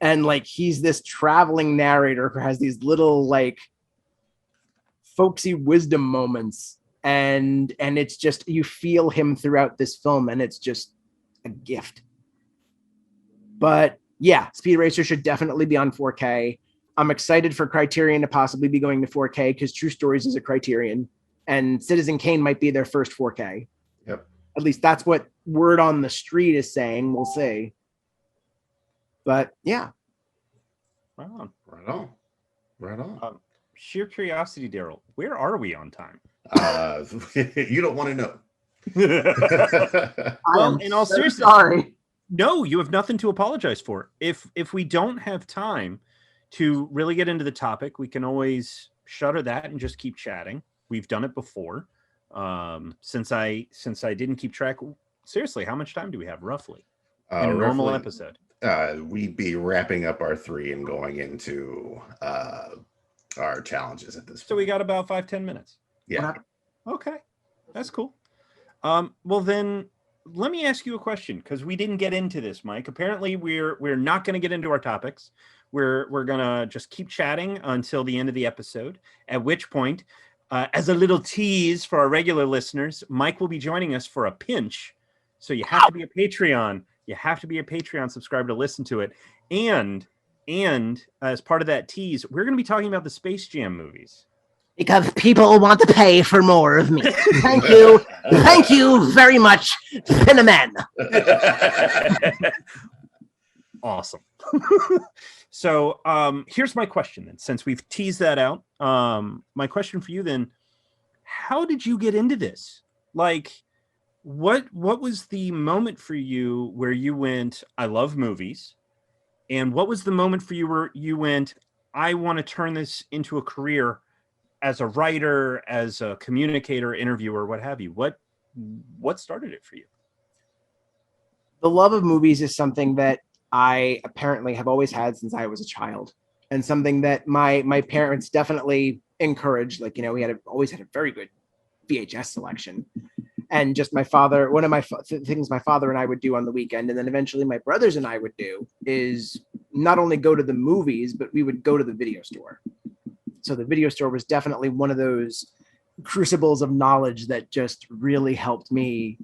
And like, he's this traveling narrator who has these little like folksy wisdom moments. And it's just, you feel him throughout this film and it's just a gift. But yeah, Speed Racer should definitely be on 4K. I'm excited for Criterion to possibly be going to 4K because True Stories is a Criterion and Citizen Kane might be their first 4K. Yep. At least that's what word on the street is saying. We'll see. But yeah. Wow. Right on. Sheer curiosity, Daryl, where are we on time? You don't want to know. Well, in all seriousness, sorry. No, you have nothing to apologize for. If we don't have time to really get into the topic, we can always shutter that and just keep chatting. We've done it before. Since I didn't keep track, seriously, how much time do we have roughly in a normal episode? We'd be wrapping up our 3 and going into our challenges at this point. So we got about 5-10 minutes. Yeah. Okay, that's cool. Well then, let me ask you a question, because we didn't get into this, Mike. Apparently, we're not going to get into our topics. We're gonna just keep chatting until the end of the episode. At which point, as a little tease for our regular listeners, Mike will be joining us for a pinch. So you have to be a Patreon. You have to be a Patreon subscriber to listen to it. And as part of that tease, we're going to be talking about the Space Jam movies. Because people want to pay for more of me. Thank you. Thank you very much, Cinnamon. Awesome. So here's my question then. Since we've teased that out, my question for you then, how did you get into this? Like, what was the moment for you where you went, I love movies? And what was the moment for you where you went, I want to turn this into a career as a writer, as a communicator, interviewer, what have you? What started it for you? The love of movies is something that I apparently have always had since I was a child, and something that my parents definitely encouraged. Like, we always had a very good VHS selection. And just my father, one of my things my father and I would do on the weekend, and then eventually my brothers and I would do, is not only go to the movies, but we would go to the video store. So the video store was definitely one of those crucibles of knowledge that just really helped me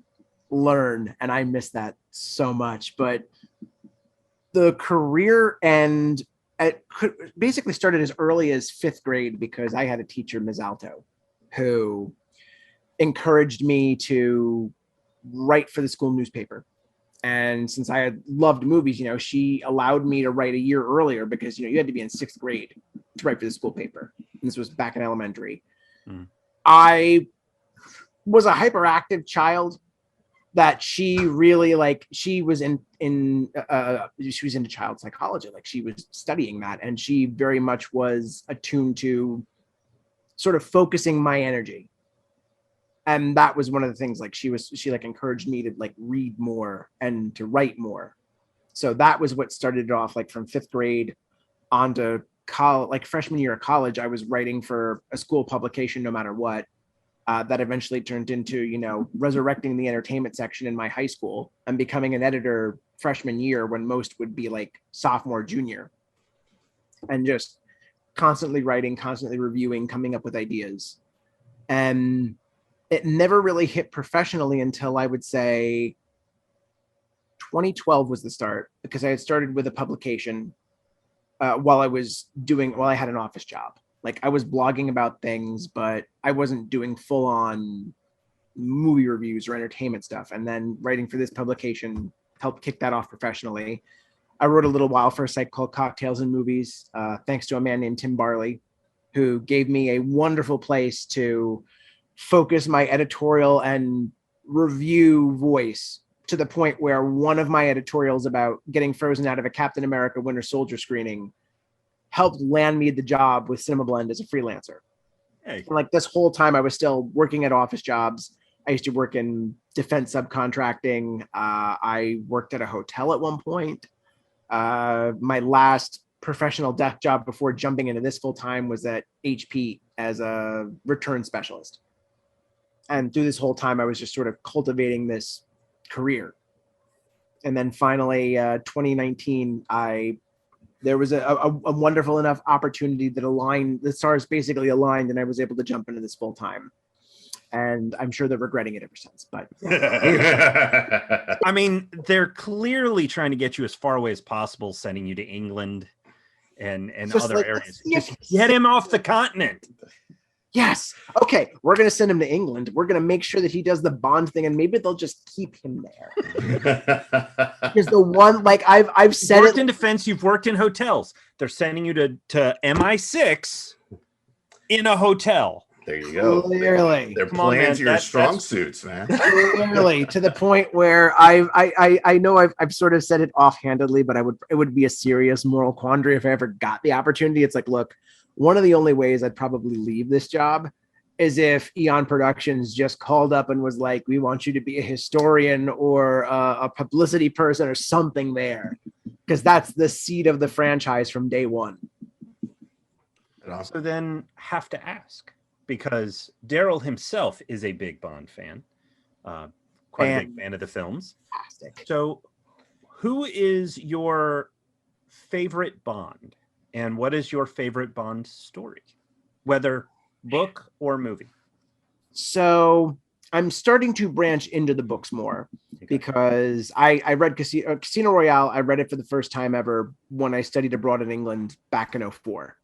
learn. And I miss that so much. But the career basically started as early as 5th grade, because I had a teacher, Ms. Alto, who encouraged me to write for the school newspaper. And since I had loved movies, she allowed me to write a year earlier, because, you had to be in 6th grade to write for the school paper. And this was back in elementary. I was a hyperactive child that she really, she was she was into child psychology. Like, she was studying that, and she very much was attuned to sort of focusing my energy. And that was one of the things, she encouraged me to read more and to write more. So that was what started it off, from 5th grade on to college, freshman year of college. I was writing for a school publication no matter what. That eventually turned into, resurrecting the entertainment section in my high school and becoming an editor freshman year, when most would be sophomore, junior. And just constantly writing, constantly reviewing, coming up with ideas. And it never really hit professionally until I would say 2012 was the start, because I had started with a publication while I had an office job. I was blogging about things, but I wasn't doing full on movie reviews or entertainment stuff. And then writing for this publication helped kick that off professionally. I wrote a little while for a site called Cocktails and Movies, thanks to a man named Tim Barley, who gave me a wonderful place to focus my editorial and review voice, to the point where one of my editorials about getting frozen out of a Captain America Winter Soldier screening helped land me the job with Cinema Blend as a freelancer. Hey. And this whole time I was still working at office jobs. I used to work in defense subcontracting. I worked at a hotel at one point. My last professional desk job before jumping into this full time was at HP as a return specialist. And through this whole time, I was just sort of cultivating this career. And then finally, 2019, there was a wonderful enough opportunity that the stars basically aligned, and I was able to jump into this full time. And I'm sure they're regretting it ever since. But I mean, they're clearly trying to get you as far away as possible, sending you to England and other areas. Just get him off the continent. Yes. Okay. We're going to send him to England. We're going to make sure that he does the Bond thing, and maybe they'll just keep him there. Because the one, I've said you've worked in defense, you've worked in hotels. They're sending you to MI6 in a hotel. There you go. Clearly. They're Come on, playing man. to your That's- strong suits, man. Clearly, to the point where I know I've sort of said it offhandedly, but it would be a serious moral quandary if I ever got the opportunity. It's like, look, one of the only ways I'd probably leave this job is if Eon Productions just called up and was like, we want you to be a historian or a publicity person or something there, because that's the seed of the franchise from day one. So then have to ask, because Daryl himself is a big Bond fan, quite a big fan of the films. Fantastic. So who is your favorite Bond, and what is your favorite Bond story, whether book or movie? So I'm starting to branch into the books more because I read Casino Royale. I read it for the first time ever when I studied abroad in England back in 2004.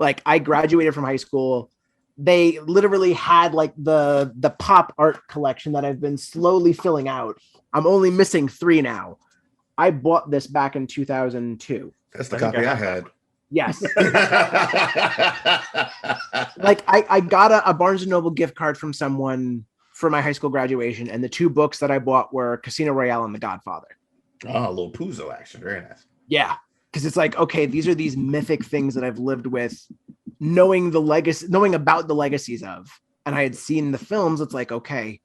Like, I graduated from high school. They literally had like the pop art collection that I've been slowly filling out. I'm only missing 3 now. I bought this back in 2002. That's the copy I had. Yes. Like, I got a Barnes & Noble gift card from someone for my high school graduation, and the 2 books that I bought were Casino Royale and The Godfather. Oh, a little Puzo action. Very nice. Yeah. Because it's like, okay, these are these mythic things that I've lived with, knowing about the legacies of, and I had seen the films. It's like, okay,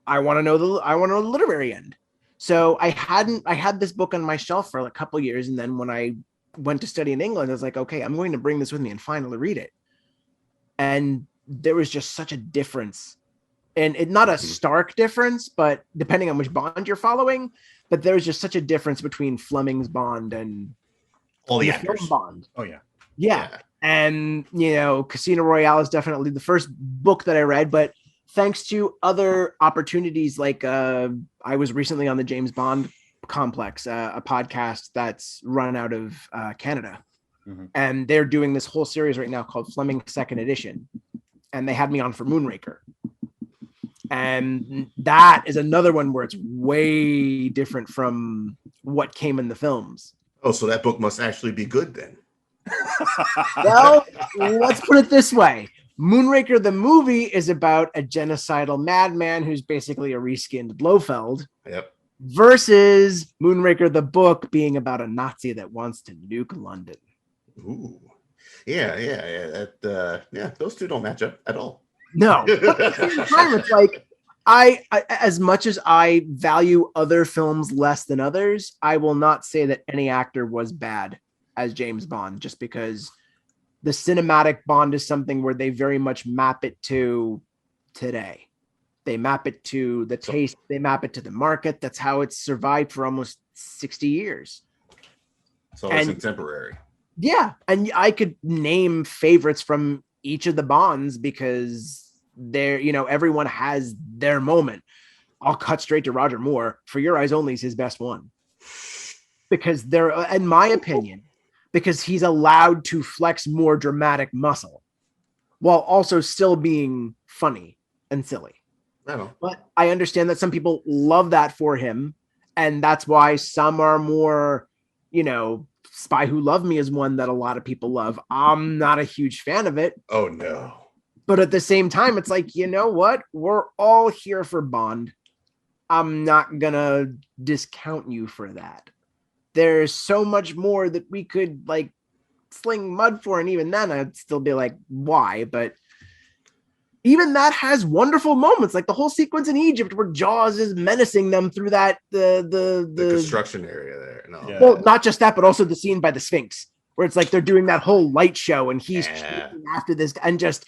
I want to know the literary end. So I had this book on my shelf for a couple of years, and then when I went to study in England, I was like, okay, I'm going to bring this with me and finally read it. And there was just such a difference, and not a stark difference, but depending on which Bond you're following. But there was just such a difference between Fleming's Bond and All the film actors. Bond. Oh yeah. Yeah. And, Casino Royale is definitely the first book that I read, but thanks to other opportunities, like I was recently on the James Bond Complex, a podcast that's run out of Canada. Mm-hmm. And they're doing this whole series right now called Fleming Second Edition. And they had me on for Moonraker. And that is another one where it's way different from what came in the films. Oh, so that book must actually be good then. Well, let's put it this way. Moonraker, the movie, is about a genocidal madman who's basically a reskinned Blofeld. Yep. Versus Moonraker, the book, being about a Nazi that wants to nuke London. Ooh. Yeah. Those two don't match up at all. No. But at the same time, it's like, I as much as I value other films less than others, I will not say that any actor was bad as James Bond, just because the cinematic Bond is something where they very much map it to today. They map it to the taste. They map it to the market. That's how it's survived for almost 60 years. So it's contemporary. Yeah. And I could name favorites from each of the Bonds because they're, everyone has their moment. I'll cut straight to Roger Moore. For Your Eyes Only is his best one. Because they're, in my opinion, because he's allowed to flex more dramatic muscle while also still being funny and silly. But I understand that some people love that for him. And that's why some are more, Spy Who Loved Me is one that a lot of people love. I'm not a huge fan of it. Oh, no. But at the same time, it's like, you know what? We're all here for Bond. I'm not going to discount you for that. There's so much more that we could sling mud for. And even then I'd still be like, why? But even that has wonderful moments, like the whole sequence in Egypt where Jaws is menacing them through that, the construction area there. No. Yeah. Well, not just that, but also the scene by the Sphinx where it's like, they're doing that whole light show and he's chasing after this, and just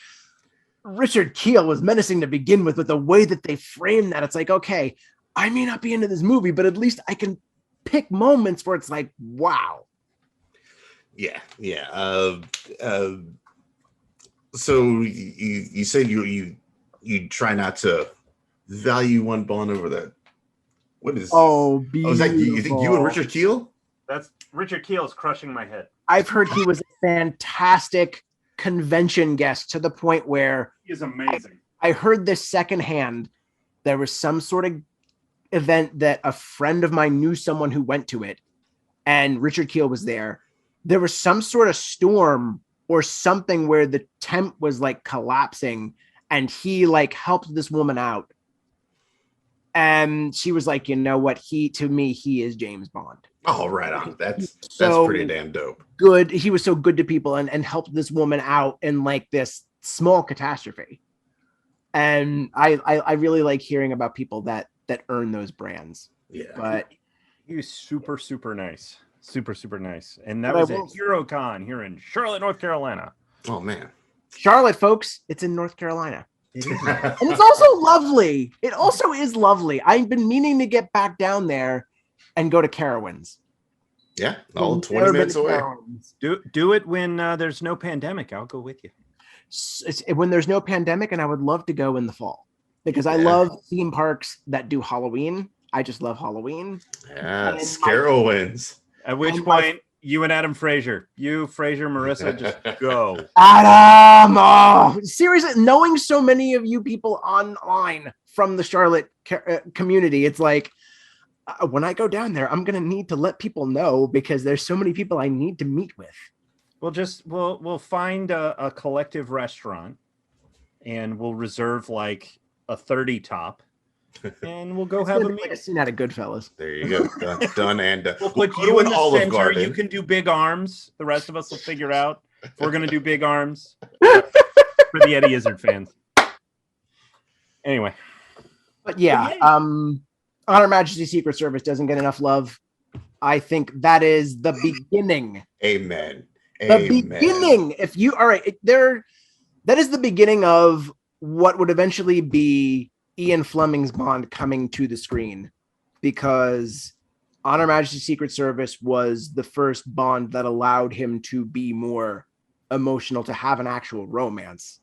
Richard Kiel was menacing to begin with, but the way that they frame that, it's like, okay, I may not be into this movie, but at least I can pick moments where it's like, wow. Yeah. So you said you try not to value one Bond over that. What is? Oh, is that you think you and Richard Kiel? That's Richard Kiel is crushing my head. I've heard he was a fantastic convention guest to the point where He is amazing. I heard this secondhand. There was some sort of event that a friend of mine knew someone who went to it, and Richard Kiel was there. There was some sort of storm or something where the tent was like collapsing and he like helped this woman out. And she was like, you know what? To me, he is James Bond. Oh, right on. That's So pretty damn dope. good. He was so good to people and helped this woman out in like this small catastrophe. And I really like hearing about people that earn those brands. Yeah. But he was super, super nice. Super, super nice. And that was at HeroCon here in Charlotte, North Carolina. Oh, man. Charlotte, folks, it's in North Carolina. It is. And it's also lovely. It also is lovely. I've been meaning to get back down there and go to Carowinds. Yeah, all 20 minutes away. Do it when there's no pandemic. I'll go with you. It's when there's no pandemic, and I would love to go in the fall because I love theme parks that do Halloween. I just love Halloween. Yeah, Carowinds. At which point, you and Adam Frazier, Marissa, just go. Adam! Oh, seriously, knowing so many of you people online from the Charlotte community, it's like, when I go down there, I'm going to need to let people know because there's so many people I need to meet with. We'll find a collective restaurant and we'll reserve like a 30 top and we'll go have a meal. Like a scene out of Goodfellas. There you go. Done and done. We'll put you in the center. You can do big arms. The rest of us will figure out if we're going to do big arms for the Eddie Izzard fans. Anyway. But yeah, Honor Majesty's Secret Service doesn't get enough love. I think that is the beginning. Amen. The beginning. If you all right, that is the beginning of what would eventually be Ian Fleming's Bond coming to the screen, because Honor Majesty's Secret Service was the first Bond that allowed him to be more emotional, to have an actual romance.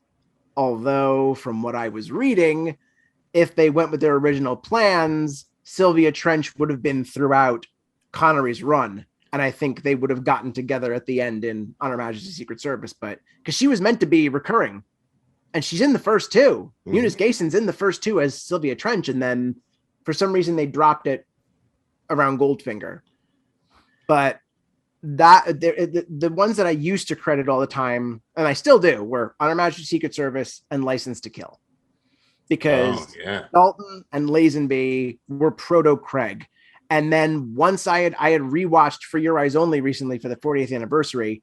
Although, from what I was reading, if they went with their original plans, Sylvia Trench would have been throughout Connery's run. And I think they would have gotten together at the end in Honor Majesty's Secret Service, but because she was meant to be recurring. And she's in the first two. Mm-hmm. Eunice Gayson's in the first two as Sylvia Trench. And then for some reason they dropped it around Goldfinger. But the ones that I used to credit all the time, and I still do, were Honor Majesty's Secret Service and License to Kill. Because Dalton and Lazenby were proto Craig. And then once I had rewatched For Your Eyes Only recently for the 40th anniversary,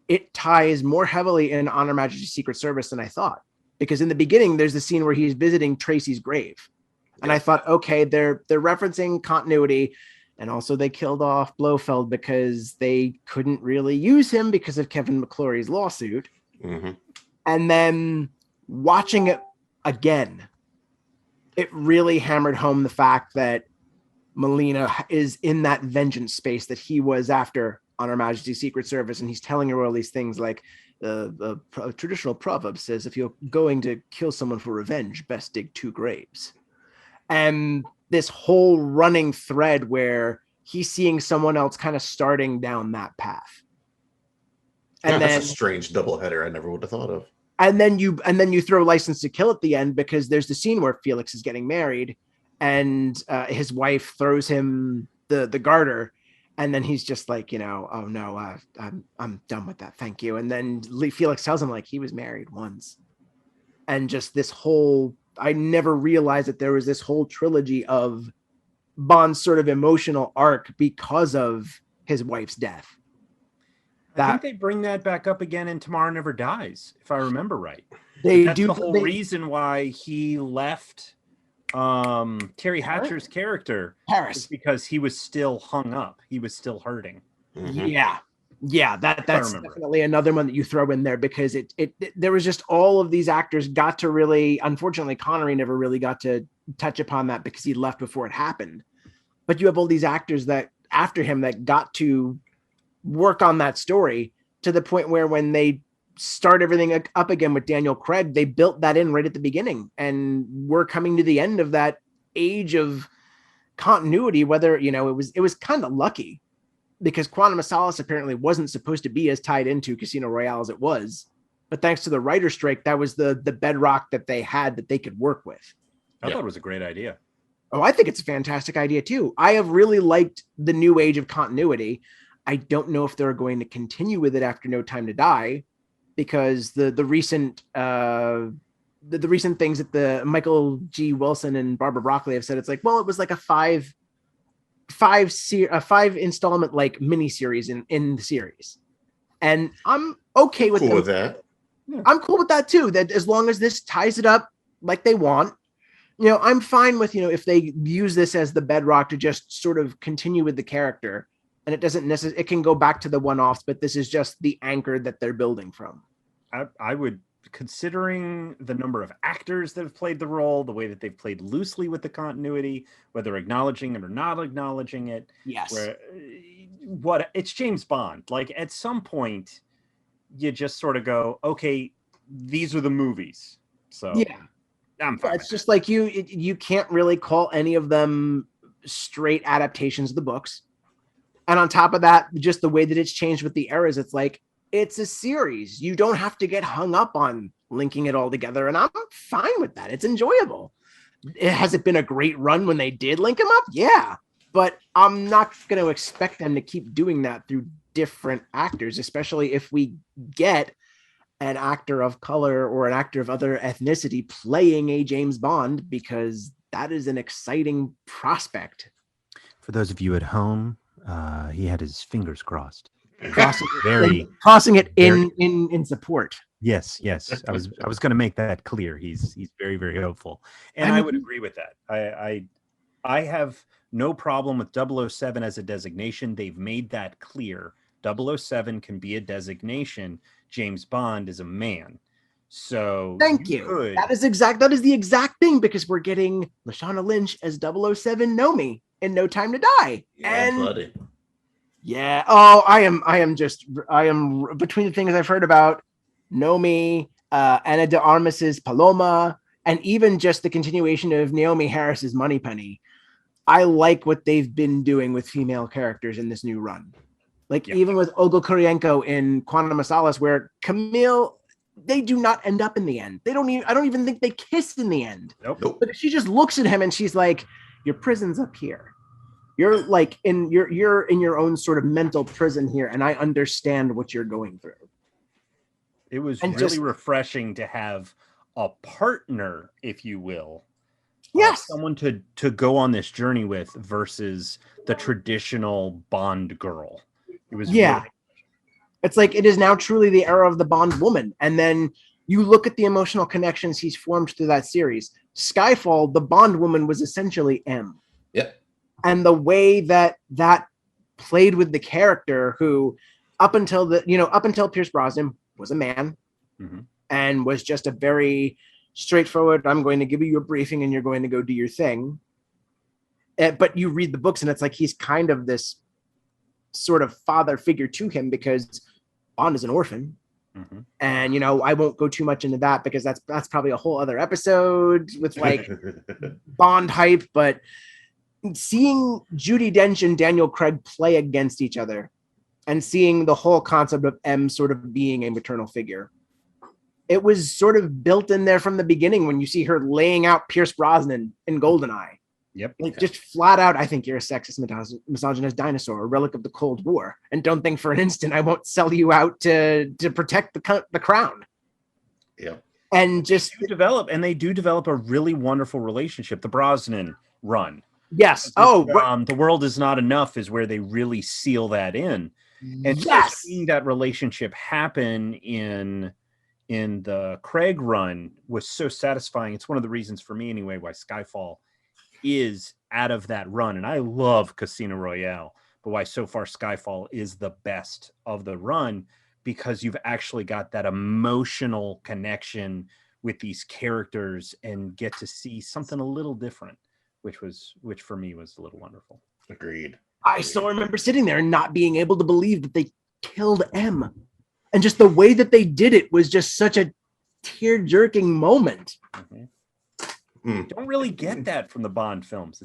it ties more heavily in Honor Majesty's Secret Service than I thought. Because in the beginning, there's the scene where he's visiting Tracy's grave. And I thought, okay, they're referencing continuity. And also they killed off Blofeld because they couldn't really use him because of Kevin McClory's lawsuit. Mm-hmm. And then watching it again, it really hammered home the fact that Melina is in that vengeance space that he was after Honor Majesty's Secret Service, and he's telling her all these things like the traditional proverb says, if you're going to kill someone for revenge, best dig 2 graves. And this whole running thread where he's seeing someone else kind of starting down that path. And that's a strange doubleheader I never would have thought of. And then you throw License to Kill at the end, because there's the scene where Felix is getting married and his wife throws him the garter. And then he's just like, oh no, I'm done with that. Thank you. And then Felix tells him like he was married once. And just this whole, I never realized that there was this whole trilogy of Bond's sort of emotional arc because of his wife's death. I think they bring that back up again in Tomorrow Never Dies, if I remember right. That's the whole reason why he left Terry Hatcher's character, Paris, because he was still hung up. He was still hurting. Mm-hmm. Yeah. That's definitely another one that you throw in there, because it there was just all of these actors got to really, unfortunately, Connery never really got to touch upon that because he left before it happened. But you have all these actors that after him that got to work on that story to the point where when they start everything up again with Daniel Craig, they built that in right at the beginning, and we're coming to the end of that age of continuity. Whether it was kind of lucky because Quantum of Solace apparently wasn't supposed to be as tied into Casino Royale as it was, but thanks to the writer's strike, that was the bedrock that they had that they could work with. I thought it was a great idea. Oh, I think it's a fantastic idea too. I have really liked the new age of continuity. I don't know if they're going to continue with it after No Time to Die, because the recent the recent things that the Michael G. Wilson and Barbara Broccoli have said, it's like, well, it was like a five installment like mini series in the series, and I'm okay with Cool with that. I'm cool with that too. That as long as this ties it up like they want, I'm fine with, if they use this as the bedrock to just sort of continue with the character, and it doesn't necessarily, it can go back to the one-offs, but this is just the anchor that they're building from. I would, considering the number of actors that have played the role, the way that they've played loosely with the continuity, whether acknowledging it or not acknowledging it. Yes. It's James Bond. Like, at some point, you just sort of go, okay, these are the movies. So yeah, I'm fine. It's just like you can't really call any of them straight adaptations of the books. And on top of that, just the way that it's changed with the eras, it's like, it's a series. You don't have to get hung up on linking it all together. And I'm fine with that. It's enjoyable. Has it been a great run when they did link them up? Yeah. But I'm not going to expect them to keep doing that through different actors, especially if we get an actor of color or an actor of other ethnicity playing a James Bond, because that is an exciting prospect. For those of you at home, he had his fingers crossed. Crossing it in support. Yes. I was going to make that clear. He's very, very hopeful, and I would agree with that. I have no problem with 007 as a designation. They've made that clear. 007 can be a designation. James Bond is a man. So thank you. That is the exact thing, because we're getting Lashana Lynch as 007 Nomi in No Time to Die. Yeah, buddy. Yeah. Oh, I am between the things I've heard about Nomi, Ana de Armas's Paloma, and even just the continuation of Naomi Harris's Moneypenny. I like what they've been doing with female characters in this new run. Like, even with Olga Kurylenko in Quantum of Solace, where Camille, they do not end up in the end. I don't even think they kiss in the end. Nope. But she just looks at him and she's like, your prison's up here. You're like you're in your own sort of mental prison here, and I understand what you're going through. It was really refreshing to have a partner, if you will. Yes. Someone to go on this journey with versus the traditional Bond girl. It was really, it's like, it is now truly the era of the Bond woman. And then you look at the emotional connections he's formed through that series. Skyfall, the Bond woman was essentially M. Yep. And the way that played with the character, who up until Pierce Brosnan was a man, and was just a very straightforward, I'm going to give you a briefing and you're going to go do your thing. But you read the books and it's like, he's kind of this sort of father figure to him, because Bond is an orphan. And I won't go too much into that, because that's probably a whole other episode with like Bond hype. But seeing Judi Dench and Daniel Craig play against each other, and seeing the whole concept of M sort of being a maternal figure, it was sort of built in there from the beginning when you see her laying out Pierce Brosnan in GoldenEye. Yep. Like, just flat out, I think you're a sexist, misogynist dinosaur, a relic of the Cold War. And don't think for an instant I won't sell you out to protect the crown. Yep. And just they do develop a really wonderful relationship. The Brosnan run. Yes. The World Is Not Enough is where they really seal that in. And just seeing that relationship happen in the Craig run was so satisfying. It's one of the reasons for me anyway why Skyfall is out of that run. And I love Casino Royale, but why so far Skyfall is the best of the run, because you've actually got that emotional connection with these characters and get to see something a little different, which for me was a little wonderful. Agreed. I still remember sitting there and not being able to believe that they killed M. And just the way that they did it was just such a tear-jerking moment. Don't really get that from the Bond films.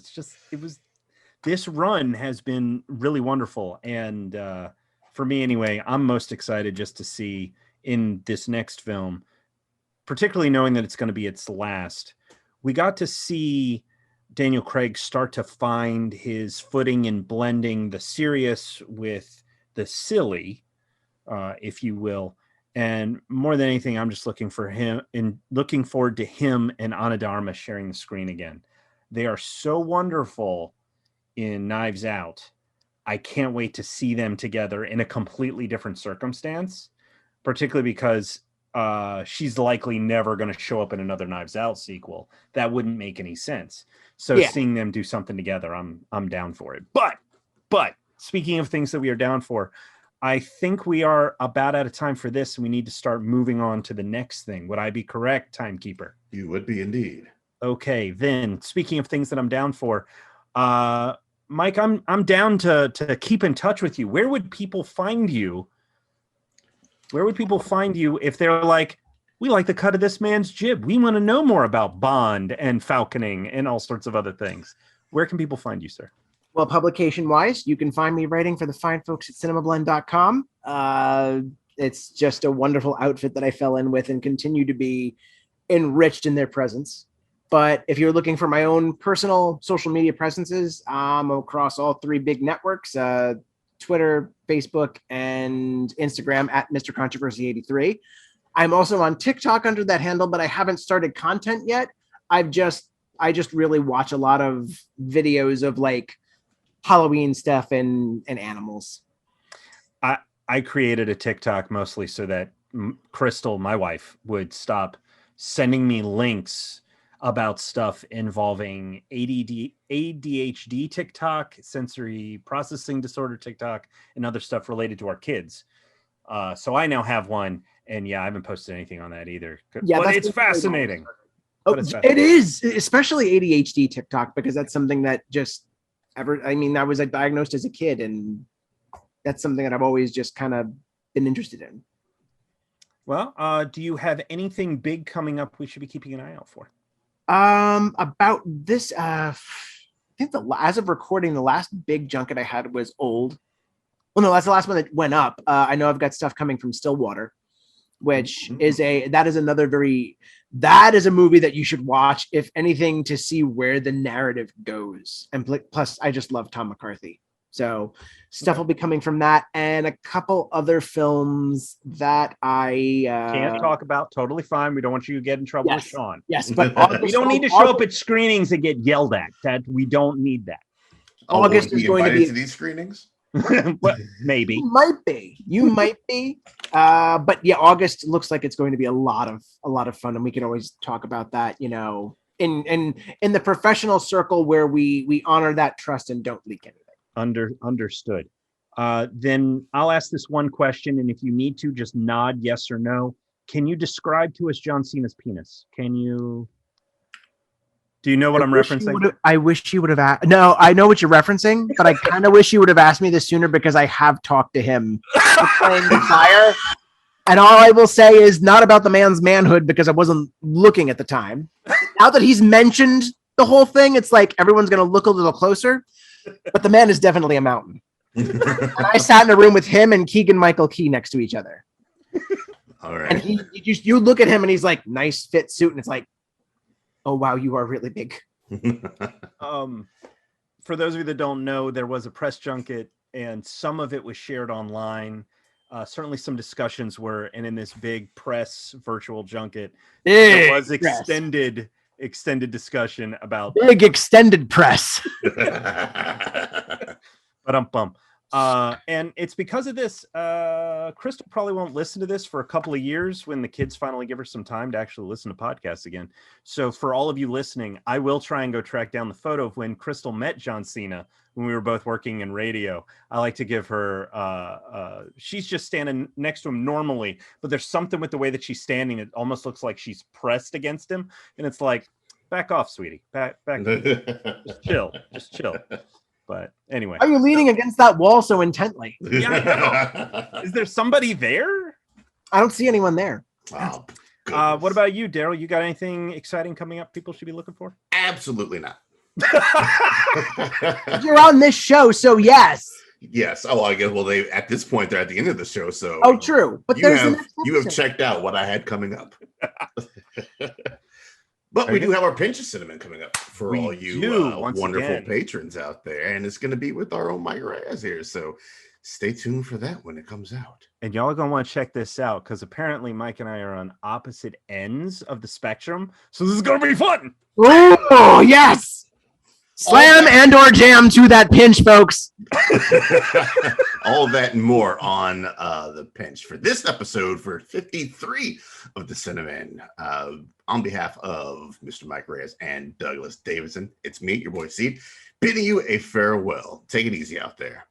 This run has been really wonderful. And for me anyway, I'm most excited just to see in this next film, particularly knowing that it's going to be its last, we got to see Daniel Craig start to find his footing in blending the serious with the silly, if you will. And more than anything, I'm just looking forward to him and Ana de Armas sharing the screen again. They are so wonderful in Knives Out. I can't wait to see them together in a completely different circumstance, particularly because she's likely never going to show up in another Knives Out sequel. That wouldn't make any sense. So seeing them do something together, I'm down for it. But speaking of things that we are down for, I think we are about out of time for this, and we need to start moving on to the next thing. Would I be correct, Timekeeper? You would be indeed. Okay, then speaking of things that I'm down for, Mike, I'm down to keep in touch with you. Where would people find you? Where would people find you if they're like, we like the cut of this man's jib. We want to know more about Bond and falconing and all sorts of other things. Where can people find you, sir? Well, publication-wise, you can find me writing for the fine folks at cinemablend.com. It's just a wonderful outfit that I fell in with and continue to be enriched in their presence. But if you're looking for my own personal social media presences, I'm across all three big networks, Twitter, Facebook, and Instagram at Mr. Controversy 83. I'm also on TikTok under that handle, but I haven't started content yet. I just really watch a lot of videos of like Halloween stuff and animals. I created a TikTok mostly so that Crystal, my wife, would stop sending me links about stuff involving ADHD TikTok, sensory processing disorder TikTok, and other stuff related to our kids. So I now have one, and I haven't posted anything on that either. Yeah, but it's fascinating. It is, especially ADHD TikTok, because that's something that I was diagnosed as a kid, and that's something that I've always just kind of been interested in. Well, do you have anything big coming up we should be keeping an eye out for? About this, I think as of recording, the last big junket I had was Old. Well, no, that's the last one that went up. I know I've got stuff coming from Stillwater, which is a movie that you should watch, if anything, to see where the narrative goes. And plus, I just love Tom McCarthy. So stuff will be coming from that, and a couple other films that I can't talk about. Totally fine. We don't want you to get in trouble with Sean. Yes, but we don't need to show up at screenings and get yelled at. That we don't need that. August is going to be to these screenings. Well, maybe you might be. But yeah, August looks like it's going to be a lot of fun, and we can always talk about that. In the professional circle where we honor that trust and don't leak anything. Understood. Then I'll ask this one question, and if you need to, just nod yes or no. Can you describe to us John Cena's penis? Do you know what I'm referencing? I wish you would have asked. No, I know what you're referencing, but I kind of wish you would have asked me this sooner, because I have talked to him playing the fire. And all I will say is not about the man's manhood, because I wasn't looking at the time. Now that he's mentioned the whole thing, it's like everyone's going to look a little closer. But the man is definitely a mountain. And I sat in a room with him and Keegan-Michael Key next to each other. All right. And you look at him and he's like, nice fit suit. And it's like, oh, wow, you are really big. For those of you that don't know, there was a press junket, and some of it was shared online. Certainly some discussions were, and in this big press virtual junket, there was extended discussion about big extended press. And it's because of this. Crystal probably won't listen to this for a couple of years when the kids finally give her some time to actually listen to podcasts again. So for all of you listening, I will try and go track down the photo of when Crystal met John Cena when we were both working in radio. I like to give her, she's just standing next to him normally, but there's something with the way that she's standing. It almost looks like she's pressed against him. And it's like, back off, sweetie. Back. Just chill. But anyway. Why are you leaning against that wall so intently? Yeah, I know. Is there somebody there? I don't see anyone there. Wow. What about you, Daryl? You got anything exciting coming up people should be looking for? Absolutely not. You're on this show, so yes. Yes. Oh, I guess. Well, at this point they're at the end of the show, so. Oh, true. But you have checked out what I had coming up. But we do have our pinch of cinnamon coming up for all you wonderful patrons out there, and it's going to be with our own Mike Reyes here. So Stay tuned for that when it comes out. And y'all are going to want to check this out because apparently Mike and I are on opposite ends of the spectrum. So this is going to be fun. Oh, yes. Slam and or jam to that pinch, folks. All that and more on the pinch for this episode for 53 of the Cinnamon. On behalf of Mr. Mike Reyes and Douglas Davidson, it's me, your boy Seed, bidding you a farewell. Take it easy out there.